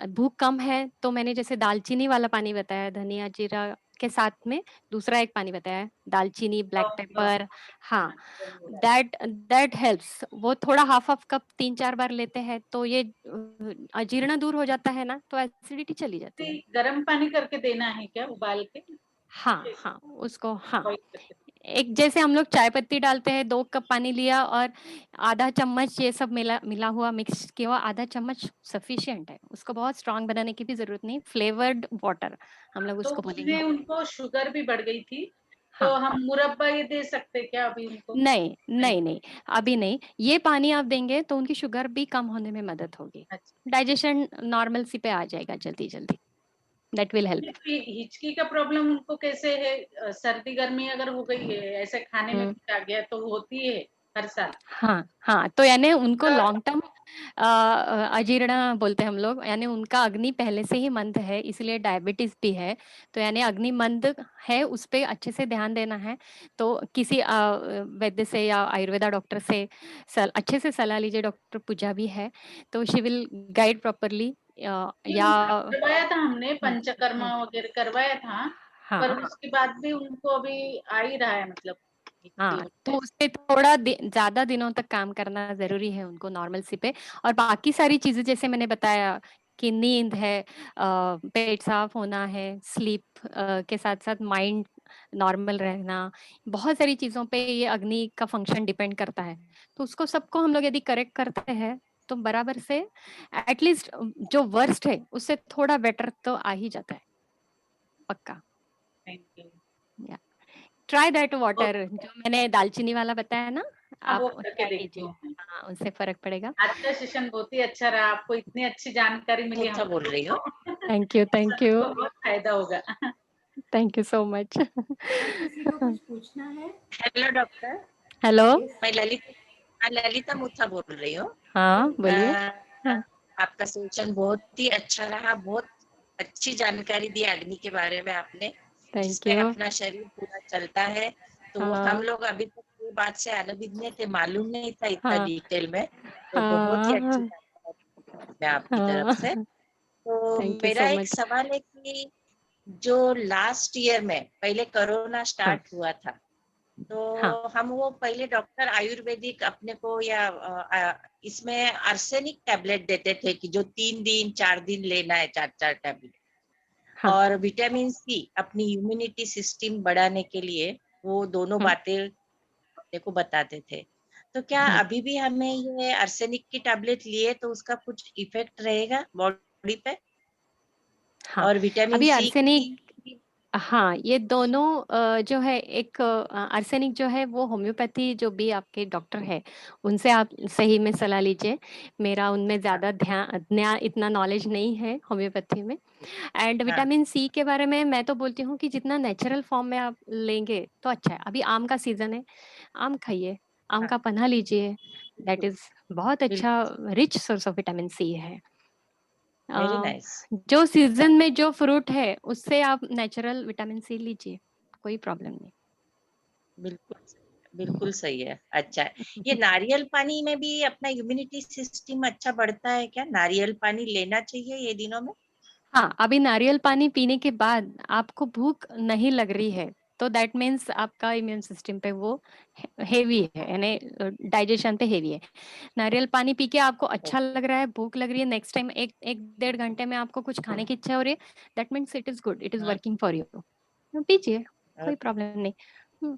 भूख कम है तो मैंने जैसे दालचीनी वाला पानी बताया, धनिया जीरा के साथ में दूसरा एक पानी बताया, दालचीनी, ब्लैक पेपर, हाँ, दैट हेल्प्स। वो थोड़ा हाफ कप 3-4 बार लेते हैं तो ये अजीर्ण दूर हो जाता है ना, तो एसिडिटी चली जाती है। गर्म पानी करके देना है क्या, उबाल के? हाँ, उसको हाँ, एक जैसे हम लोग चाय पत्ती डालते हैं, 2 कप पानी लिया और आधा चम्मच ये सब मिला हुआ मिक्स किया हुआ, आधा चम्मच सफिशिएंट है, उसको बहुत स्ट्रांग बनाने की भी जरूरत नहीं। फ्लेवर्ड वाटर हम लोग उसको बोलेंगे। उसमें उनको शुगर भी बढ़ गई थी, तो हम मुरब्बा ये दे सकते क्या अभी उनको? नहीं, अभी नहीं। ये पानी आप देंगे तो उनकी शुगर भी कम होने में मदद होगी, डाइजेशन नॉर्मल सी पे आ जाएगा जल्दी जल्दी, दैट विल हेल्प। हिचकी का प्रॉब्लम उनको कैसे है, सर्दी गर्मी अगर हो गई है, ऐसे खाने में कुछ आ गया तो होती है हर साल? हाँ, तो यानी उनको लॉन्ग टर्म अजीर्ण बोलते हैं हम लोग, यानी उनका अग्नि पहले से ही मंद है, इसलिए डायबिटीज भी है, तो यानी अग्नि मंद है, उस पे अच्छे से ध्यान देना है। तो किसी वैद्य से या आयुर्वेदा डॉक्टर से अच्छे से सलाह लीजिए, डॉक्टर पूजा भी है, तो शी विल गाइड प्रॉपरली। या करवाया था हमने, पंचकर्मा वगैरह करवाया था, पर उसके बाद भी उनको अभी आ ही रहा है मतलब। हाँ, तो उसपे थोड़ा ज्यादा दिनों तक काम करना जरूरी है उनको नॉर्मल सी पे। और बाकी सारी चीजें जैसे मैंने बताया कि नींद है, पेट साफ होना है, स्लीप के साथ साथ माइंड नॉर्मल रहना, बहुत सारी चीजों पे ये अग्नि का फंक्शन डिपेंड करता है। तो उसको सबको हम लोग यदि करेक्ट करते हैं तो बराबर से एटलीस्ट जो वर्स्ट है उससे थोड़ा बेटर तो आ ही जाता है, पक्का। Thank you. Try that water जो मैंने दालचीनी वाला बताया ना, आप वो करके देखती हूँ। हाँ, उससे फर्क पड़ेगा। आज का सेशन बहुत ही अच्छा रहा, आपको इतनी अच्छी जानकारी मिली, हम बोल रही हो। थैंक यू बहुत फायदा होगा। Thank you so much. किसी को कुछ पूछना है? Hello doctor. हेलो, मैं ललिता मुथा बोल रही हूँ। हाँ बोलिए। आपका सेशन बहुत ही अच्छा रहा, बहुत अच्छी जानकारी दी अग्नि के बारे में आपने, जिसमें अपना शरीर पूरा चलता है। तो हम लोग अभी तक ये बात से अनभिज्ञ थे, मालूम नहीं था इतना डिटेल में, तो बहुत ही अच्छी जानकारी मैं आपकी तरफ से। तो मेरा एक सवाल है कि जो लास्ट ईयर में पहले कोरोना स्टार्ट हुआ था, तो हम वो पहले डॉक्टर आयुर्वेदिक अपने को या इसमें आर्सेनिक टैबलेट देते थे कि जो 3 दिन 4 दिन लेना है, 4 टैबलेट, और विटामिन सी अपनी इम्यूनिटी सिस्टम बढ़ाने के लिए वो दोनों बातें अपने को बताते थे। तो क्या अभी भी हमें ये आर्सेनिक की टैबलेट लिए तो उसका कुछ इफेक्ट रहेगा बॉडी पे? और विटामिन अभी सी आर्सेनिक, हाँ, ये दोनों जो है, एक आर्सेनिक जो है वो होम्योपैथी जो भी आपके डॉक्टर है उनसे आप सही में सलाह लीजिए, मेरा उनमें ज्यादा इतना नॉलेज नहीं है होम्योपैथी में। एंड विटामिन सी के बारे में मैं तो बोलती हूँ कि जितना नेचुरल फॉर्म में आप लेंगे तो अच्छा है। अभी आम का सीजन है, आम खाइए, आम का पन्हा लीजिए, दैट इज बहुत अच्छा rich source of vitamin C है। Very nice. जो सीजन में जो फ्रूट है उससे आप नेचुरल विटामिन सी लीजिए, कोई प्रॉब्लम नहीं। बिल्कुल सही है। अच्छा है, ये नारियल पानी में भी अपना इम्यूनिटी सिस्टम अच्छा बढ़ता है क्या? नारियल पानी लेना चाहिए ये दिनों में? हाँ, अभी नारियल पानी पीने के बाद आपको भूख नहीं लग रही है तो दैट मीन्स आपका इम्यून सिस्टम पे वो हेवी है, यानी डाइजेशन पे हेवी है। नारियल पानी पी के आपको अच्छा लग रहा है, भूख लग रही है, नेक्स्ट टाइम 1-1.5 घंटे में आपको कुछ खाने की इच्छा हो रही है, that means it is good, it is working for you. पीजिए, कोई प्रॉब्लम नहीं।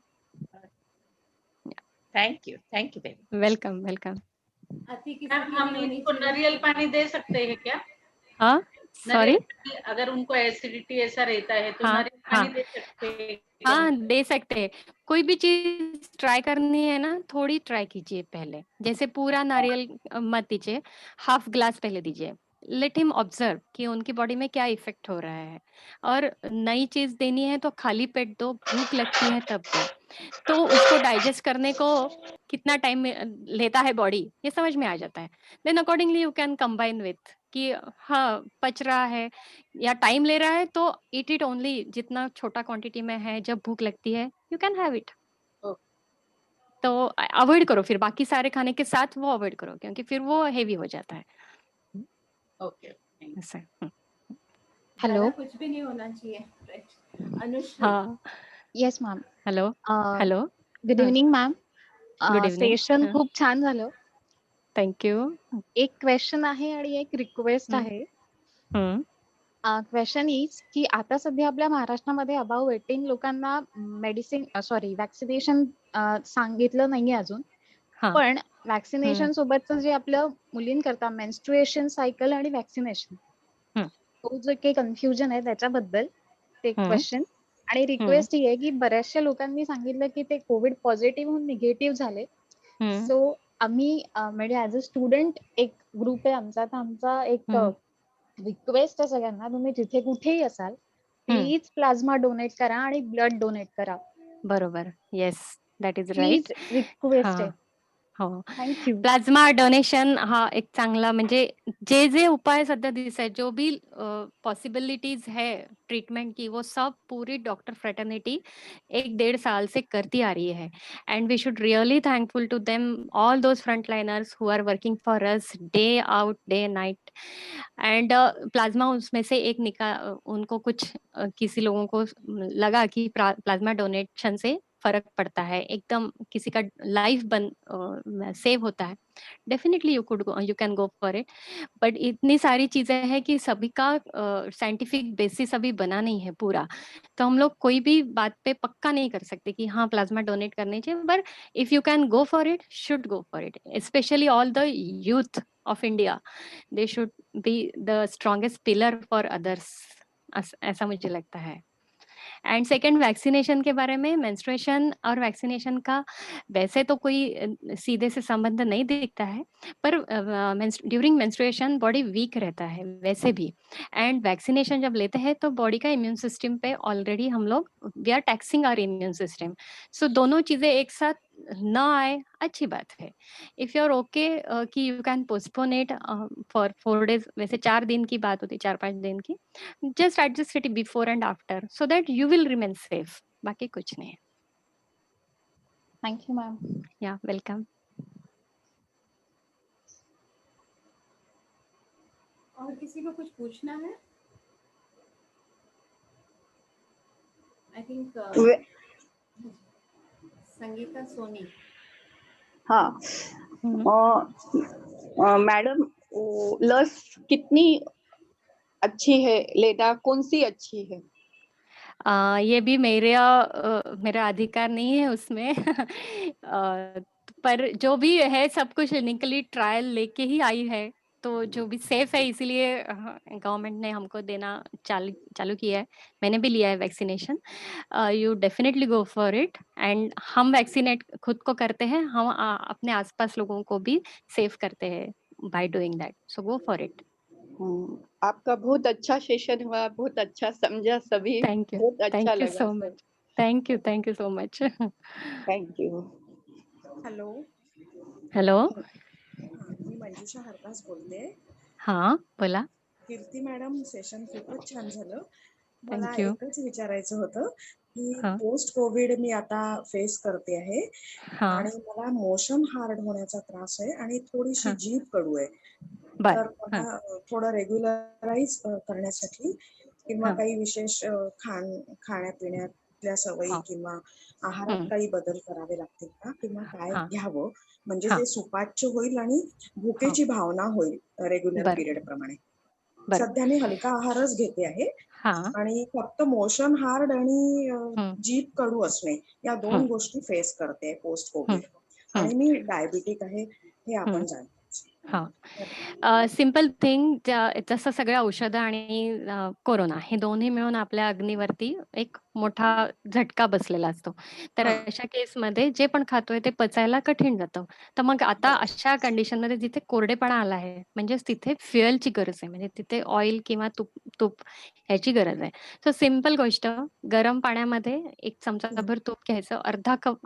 Thank you very welcome welcome. Ma'am हम इनको नारियल पानी दे सकते हैं क्या? हाँ सॉरी, नारियल पानी, अगर उनको एसिडिटी ऐसा रहता है तो हाँ नारियल पानी हाँ दे सकते हैं क्या? हाँ दे सकते हैं। कोई भी चीज ट्राई करनी है ना, थोड़ी ट्राई कीजिए पहले, जैसे पूरा नारियल मत दीजिए, हाफ ग्लास पहले दीजिए, लेट हिम ऑब्जर्व कि उनकी बॉडी में क्या इफेक्ट हो रहा है। और नई चीज देनी है तो खाली पेट दो, भूख लगती है तब दो, तो उसको डाइजेस्ट करने को कितना टाइम लेता है बॉडी ये समझ में आ जाता है। Then accordingly you can combine with कि हाँ पच रहा है या टाइम ले रहा है, तो ईट इट ओनली जितना छोटा क्वांटिटी में है, जब भूख लगती है यू कैन हैव इट। तो अवॉइड करो, फिर बाकी सारे खाने के साथ वो अवॉइड करो, क्योंकि फिर वो हेवी हो जाता है। ओके ऐसा हेलो, कुछ भी नहीं होना चाहिए, राइट? अनुश्री। हाँ yes ma'am. Hello hello good evening ma'am. Good evening. Session खूप छान झालं. थँक्यू। एक क्वेश्चन आहे आणि एक रिक्वेस्ट आहे. क्वेश्चन इज की आता सध्या आपल्या महाराष्ट्रामध्ये अबाव 18 लोकांना वॅक्सिनेशन सांगितलं नाहीये अजून, पण वॅक्सिनेशन सोबतच जे आपलं मुलींकरता मेन्स्ट्रुएशन सायकल आणि वॅक्सिनेशन, तो जो काही कन्फ्युजन आहे त्याच्याबद्दल ते क्वेश्चन. आणि रिक्वेस्ट ही आहे की बऱ्याचशा लोकांनी सांगितलं की ते कोविड पॉझिटिव्ह होऊन निगेटिव्ह झाले. सो आम्ही म्हणजे ऍज अ स्टुडंट एक ग्रुप आहे आमचा, तर आमचा एक रिक्वेस्ट आहे सगळ्यांना, तुम्ही जिथे कुठेही असाल प्लीज प्लाझ्मा डोनेट करा आणि ब्लड डोनेट करा. बरोबर, yes that is please write. Request आहे. हो, थँक्यू. प्लाझ्मा डोनेशन हा एक चांगला, म्हणजे जे जे उपाय सध्या दिसत आहेत, जो भी पॉसिबिलिटीज है ट्रीटमेंट की, वो सब पूरी डॉक्टर फ्रेटर्निटी 1-1.5 साल से करती आ रही है, and we should really thankful to them, all those frontliners who are working for us day out day night. And plasma उसमें से एक उनको कुछ किसी लोगों को लगा कि प्लाज्मा डोनेशन से फर्क पड़ता है, एकदम किसी का लाइफ सेव होता है, definitely you can go for it. But इतनी सारी चीजें हैं कि सभी का साइंटिफिक बेसिस अभी बना नहीं है पूरा, तो हम लोग कोई भी बात पे पक्का नहीं कर सकते कि हाँ प्लाज्मा डोनेट करने चाहिए. But if you can go for it, should go for it, specially all the youth of India, they should be the strongest pillar for others, ऐसा मुझे लगता है. एंड सेकेंड, वैक्सीनेशन के बारे में, मेंस्ट्रुएशन और वैक्सीनेशन का वैसे तो कोई सीधे से संबंध नहीं दिखता है, पर ड्यूरिंग मेंस्ट्रुएशन बॉडी वीक रहता है वैसे भी, एंड वैक्सीनेशन जब लेते हैं तो बॉडी का इम्यून सिस्टम पे ऑलरेडी हम लोग we are taxing our immune system. So दोनों चीजें एक साथ ना आए अच्छी बात है. इफ यू आर ओके कि you can postpone it for 4 days, वैसे 4 दिन की बात होती है, 4-5 दिन की, just adjust it before and after so that you will remain safe. बाकी कुछ नहीं. Thank you ma'am. Yeah welcome. और किसी को कुछ पूछना है? I think Sangeeta Soni. हाँ मैडम, लस कितनी अच्छी है लेना, कौन सी अच्छी है? ये भी मेरा अधिकार नहीं है उसमें. पर जो भी है सब कुछ क्लिनिकली ट्रायल लेके ही आई है, तो जो भी सेफ है, इसीलिए गवर्नमेंट ने हमको देना चालू किया है. मैंने भी लिया है vaccination. You definitely go for it, and हम वैक्सीनेट खुद को करते हैं, हम अपने आसपास लोगों को भी सेफ करते हैं by doing that. So go for it. आपका बहुत अच्छा सेशन हुआ, बहुत अच्छा समझा सभी. थैंक यू, बहुत अच्छा थैंक यू लगा so much. Thank you so much. Thank you. Hello hello, मी मंजुषा हरदास बोलते. हाँ बोला. कीर्ती मॅडम, सेशन खूपच छान झालं. मला थँक यू. एकच विचारायचं होतं की हाँ. पोस्ट कोविड मी आता फेस करते आहे हाँ. आणि मला मोशन हार्ड होण्याचा त्रास आहे आणि थोडीशी हाँ. जीभ कडू आहे. बर. तर मला थोडं रेग्युलराईज करण्यासाठी किंवा हाँ. काही विशेष खाण्यापिण्यात आपल्या सवयी किंवा आहारात काही बदल करावे लागतील का किंवा काय घ्यावं म्हणजे हां. ते सुपाच्य होईल आणि भुकेची भावना होईल रेग्युलर बरोबर. पिरियड प्रमाणे. बरोबर. सध्या मी हलका आहारच घेते आहे हां. आणि फक्त मोशन हार्ड आणि जीभ कडू असणे या 2 गोष्टी फेस करते पोस्ट कोविड आणि मी डायबिटिक आहे हे आपण जाणतो. हां. सिंपल थिंग जसं सगळे औषधं आणि कोरोना हे दोन्ही मिळून आपल्या अग्नीवरती एक मोठा झटका बसलेला असतो. तर अशा केसमध्ये जे पण खातोय ते पचायला कठीण जातं. तर मग आता अशा कंडिशनमध्ये जिथे कोरडेपणा आला आहे, म्हणजेच तिथे फ्युएलची गरज आहे. म्हणजे तिथे ऑइल किंवा तूप ह्याची गरज आहे. सो सिंपल गोष्ट, गरम पाण्यामध्ये 1 चमचाभर तूप घ्यायचं.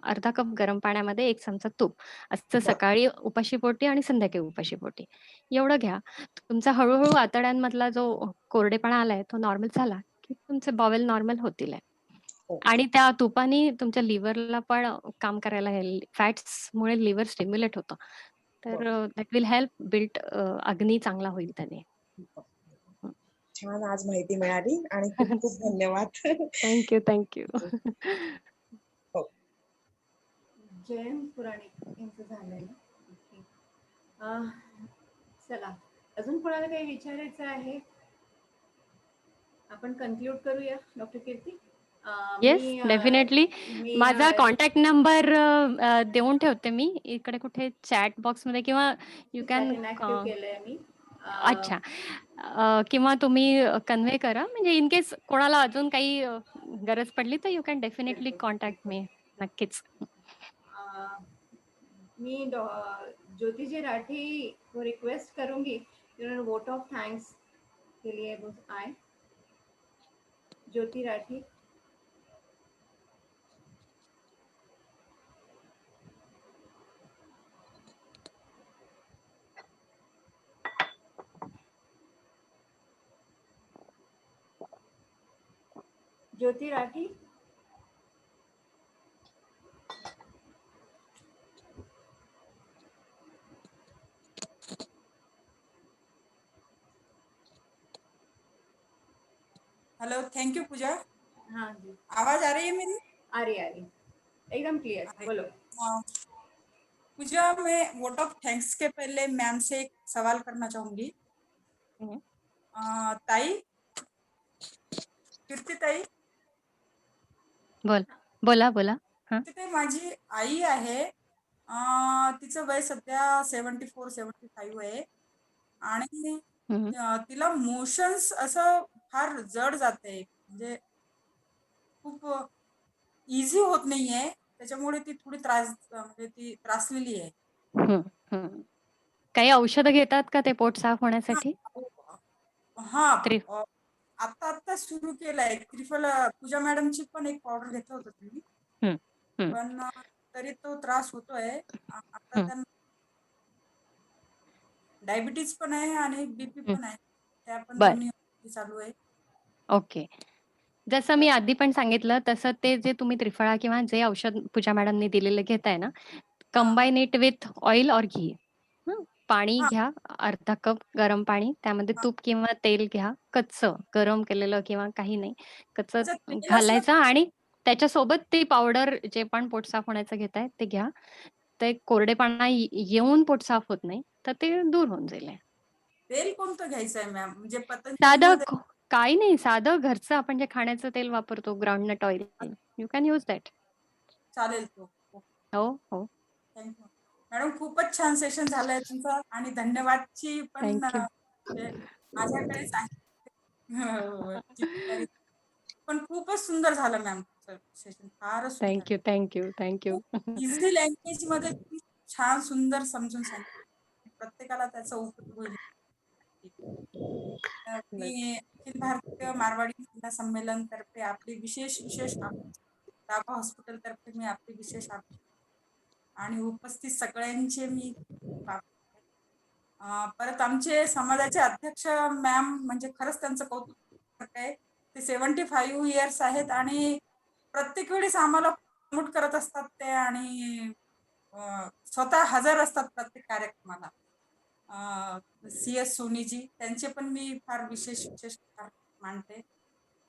अर्धा कप गरम पाण्यामध्ये 1 चमचा तूप. असं सकाळी उपाशीपोटी आणि संध्याकाळी उपाशीपोटी. एवढं घ्या. तुमचा हळू-हळू आतड्यांमधला जो कोरडेपणा आलाय तो नॉर्मल झाला, की तुमचे बॉवेल नॉर्मल होतील आहे. आणि त्या तुपानी तुमच्या लिव्हरला पण काम करायला फॅट्समुळे लिव्हर स्टिम्युलेट होतं. तर दॅट विल हेल्प बिल्ड अग्नी चांगला होईल त्याने. छान आज माहिती मिळाली आणि खूप खूप धन्यवाद. Thank you, thank you. Jayant Puranik यांचं झालंय ना. ओके. चला अजून कोणाला काही विचारायचं आहे? आपण कन्क्लूड करूया डॉक्टर कीर्ती. Yes, definitely. माझा कॉन्टॅक्ट नंबर देऊन ठेवते मी. इकडे कुठे चॅट बॉक्समध्ये किंवा यू कॅन इनॅक्टिव्ह केलंय मी. अच्छा. किंवा तुम्ही कन्व्हे करा. म्हणजे इन केस कोणाला अजून काही गरज पडली तर यू कॅन डेफिनेटली कॉन्टॅक्ट मी. नक्कीच. मी ज्योति राठी को रिक्वेस्ट करूंगी जिन्होंने वोट ऑफ थैंक्स के लिए वो आए. ज्योति राठी. ज्योति राठी. हेलो, थैंक यू पूजा. हाँ जी. आवाज आ रही है मेरी? आ रही एकदम क्लियर. बोलो. पूजा, मैं वोट ऑफ थैंक्स के पहले मैम से एक सवाल करना चाहूंगी. ताई, कीर्ती ताई. बोला. कीर्ती ताई, माझी आई आहे. तिचं वय सध्या 74-75 आहे आणि तिला मोशन्स असं फार जड जाते. म्हणजे खूप इझी होत नाहीये. त्याच्यामुळे ती थोडी म्हणजे ती त्रासलेली आहे. काही औषधं घेतात का ते पोट साफ होण्यासाठी? आता सुरू केलंय. पूजा मॅडमची पण एक पावडर घेतलं होतं तुम्ही, पण तरी तो त्रास होतोय. आता त्यांना डायबिटीज पण आहे आणि बीपी पण आहे. त्या पण दोन्ही चालू आहे. ओके. जसं मी आधी पण सांगितलं तसं ते जे तुम्ही त्रिफळा किंवा जे औषध पूजा मॅडमनी दिलेलं घेताय ना, कंबाईन इट विथ ऑइल और घी. पाणी घ्या, अर्धा कप गरम पाणी, त्यामध्ये तूप किंवा तेल घ्या, कच्चं गरम केलेलं किंवा काही नाही, कच्चं घालायचं आणि त्याच्यासोबत ती पावडर जे पण पोट साफ होण्याचं घेताय ते घ्या. ते कोरडेपणा येऊन पोट साफ होत नाही तर ते दूर होऊन जाईल. तेल कोणतं घ्यायचं आहे मॅम? म्हणजे साधं काही नाही, साधं घरचं आपण जे खाण्याचं तेल वापरतो, groundnut oil. You can use that. चालेल तो. हो. Thank you madam. खूपच छान सेशन झालंय तुमचं आणि धन्यवादची पण माझ्याकडेच आहे. पण खूपच सुंदर झालं मॅम सेशन. फारच सुंदर. थँक्यू. इझी लँग्वेज मध्ये छान सुंदर समजून सांगितलं. प्रत्येकाला त्याचा उपयोग होईल. मी अखिल भारतीय मारवाडी महिला संमेलन तर्फे आपली विशेष दाभा हॉस्पिटल तर्फे मी आपली विशेष आणि उपस्थित सगळ्यांचे मी परत आमचे समाजाचे अध्यक्ष मॅम, म्हणजे खरंच त्यांचं कौतुक करते. ते 75 इयर्स आहेत आणि प्रत्येक वेळेस आम्हाला प्रमोट करत असतात ते आणि स्वतः हजर असतात प्रत्येक कार्यक्रमाला. CS सोनीजी, त्यांचे पण मी फार विशेष मानते.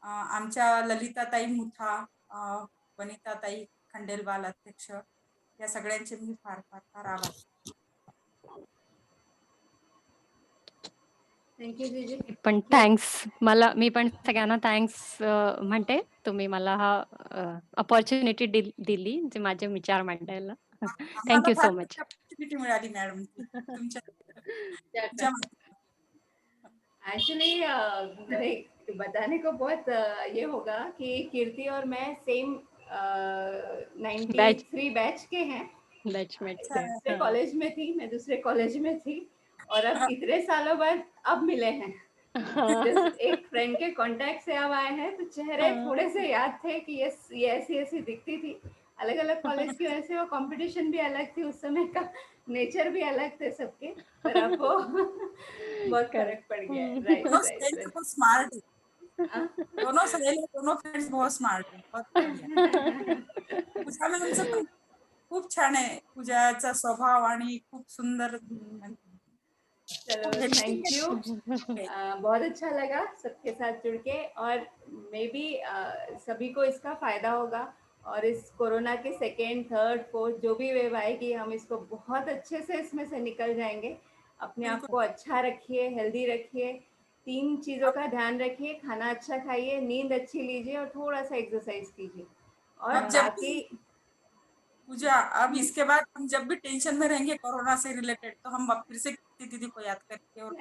आमच्या ललिताताई मुथा, वनिताताई खंडेलवाल अध्यक्ष, या सगळ्यांचे मी फार फार फार आभार. थँक्यू जीजी. पण थँक्स, मी पण सगळ्यांना थँक्स म्हणते. तुम्ही मला हा अपॉर्च्युनिटी दिली जे माझे विचार मांडायला. Thank you so much. ऑपॉर्च्युनिटी मिळाली मॅडम तुमच्या. एक्चुअली बताने को बहुत ये होगा कि कीर्ति और मैं सेम 93 बैच के हैं. बैचमेट्स दूसरे कॉलेज में थी, मैं दूसरे कॉलेज में थी, और अब इतने सालों बाद अब मिले हैं. एक फ्रेंड के कांटेक्ट से अब आए हैं, तो चेहरे थोड़े से याद थे कि ये ऐसी ऐसी दिखती थी. अलग अलग कॉलेज की वजह से वो कंपटीशन भी अलग थी, उस समय का नेचर भी अलग थे सबके, पर अब वो बहुत फर्क पड़ गया है. राइट. बहुत स्मार्ट है. दोनों सहेली, दोनों फ्रेंड्स बहुत स्मार्ट है. पूजा मॅडमचं पण खूप छान आहे. पूजाचा स्वभाव आणि खूप सुंदर. चलो थैंक यू. बहुत अच्छा लगा सबके साथ जुड़ के, और मे बी सभी को इसका फायदा होगा, और इस कोरोना के सेकेंड, थर्ड, फोर्थ जो भी वेव आएगी, हम इसको बहुत अच्छे से इसमें से निकल जाएंगे. अपने आप को अच्छा रखिए, हेल्दी रखिए, 3 चीज़ों का ध्यान रखिए. खाना अच्छा खाइए, नींद अच्छी लीजिए, और थोड़ा सा एक्सरसाइज कीजिए. और बाकी पूजा, अब इसके बाद हम जब भी टेंशन में रहेंगे कोरोना से रिलेटेड, तो हम फिर से दीदी को याद करके और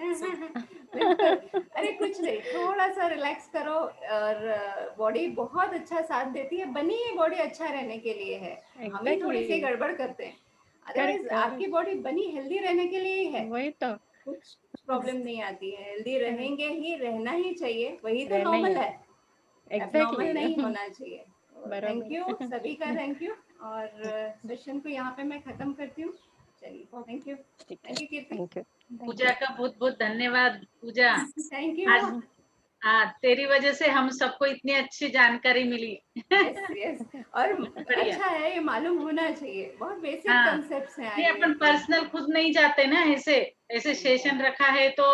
अरे कुछ नहीं, थोड़ा सा रिलैक्स करो, और बॉडी बहुत अच्छा साथ देती है. बनी ये बॉडी अच्छा रहने के लिए है. हमें थोड़ी सी गड़बड़ करते हैं, अदरवाइज आपकी बॉडी बनी हेल्दी रहने के लिए ही है. वही तो, कुछ प्रॉब्लम नहीं आती है. हेल्दी रहेंगे ही, रहना ही चाहिए, वही तो नॉर्मल है. नॉर्मल नहीं होना चाहिए. थैंक यू सभी का, थैंक यू. और सेशन को यहाँ पे मैं खत्म करती हूँ. चलिए, थैंक यू. थैंक यू कीर्ति. पूजा का बहुत बहुत धन्यवाद. पूजा, थैंक यू. हाँ, तेरी वजह से हम सबको इतनी अच्छी जानकारी मिली. यस. और अच्छा है, ये मालूम होना चाहिए. बहुत बेसिक कॉन्सेप्ट्स हैं. ये अपन पर्सनल खुद नहीं जाते ना, ऐसे सेशन रखा है तो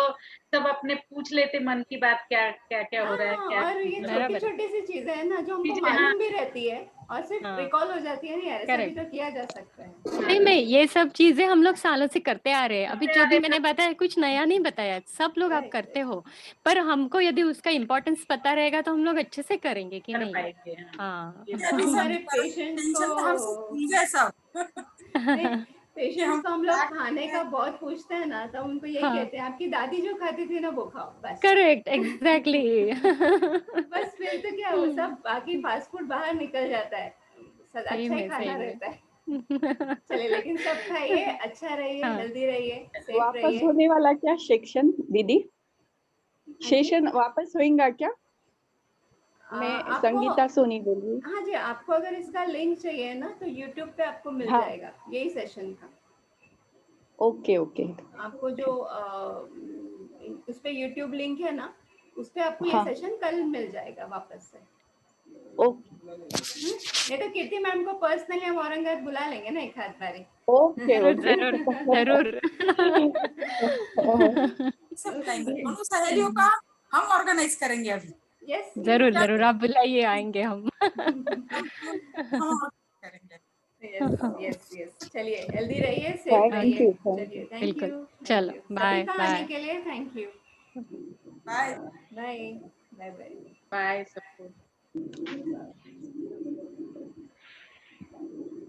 सब अपने पूछ लेते मन की बात, क्या क्या क्या हो रहा है, क्या. और ये छोटी छोटी सी चीजें हैं ना, जो हमको मालूम भी रहती है और सिर्फ रिकॉल हो जाती है. नहीं यार, ऐसा भी तो किया जा सकता है. नहीं, मैं ये सब चीजें हम लोग सालों से करते आ रहे हैं. अभी जो भी मैंने बताया कुछ नया नहीं बताया, सब लोग आप करते हो, पर हमको यदि उसका इम्पोर्टेंस पता रहेगा तो हम लोग अच्छे से करेंगे कि नहीं. हाँ, हमारे पेशेंट्स को हम लोग खाने का बहुत पूछते हैं ना, तो उनको यही कहते हैं, आपकी दादी जो खाती थी ना वो खाओ बस. Correct, exactly. बस फिर तो क्या, वो सब बाकी फास्ट फूड बाहर निकल जाता है. अच्छा ही खाना रहता है. चलिए, लेकिन सब खाइए, अच्छा रहिए, हेल्दी रहिए, सेफ वापस रहिए. होने वाला क्या सेशन दीदी? सेशन वापस होएगा क्या? मैं संगीता सोनी बोल रही हूँ. हाँ जी, आपको अगर इसका लिंक चाहिए ना, तो YouTube पे आपको मिल जाएगा यही सेशन का. Okay okay. आपको जो उस पे YouTube लिंक है ना, उस पे आपको ये सेशन कल मिल जाएगा वापस से. ओके. नहीं तो कीर्ति मैम को पर्सनली हम औरंगाबाद बुला लेंगे ना एक हाथ बारी. ओके जरूर जरूर. सहेलियों का हम ऑर्गेनाइज करेंगे अभी. यस, जरूर जरूर, आप बुलाइए, आएंगे हम. यस. चलिए, हेल्दी रहिए, सेफ रहिए. चलिए, थैंक यू. चलो, बाय आने के लिए thank you. Bye bye bye. Bye सबको.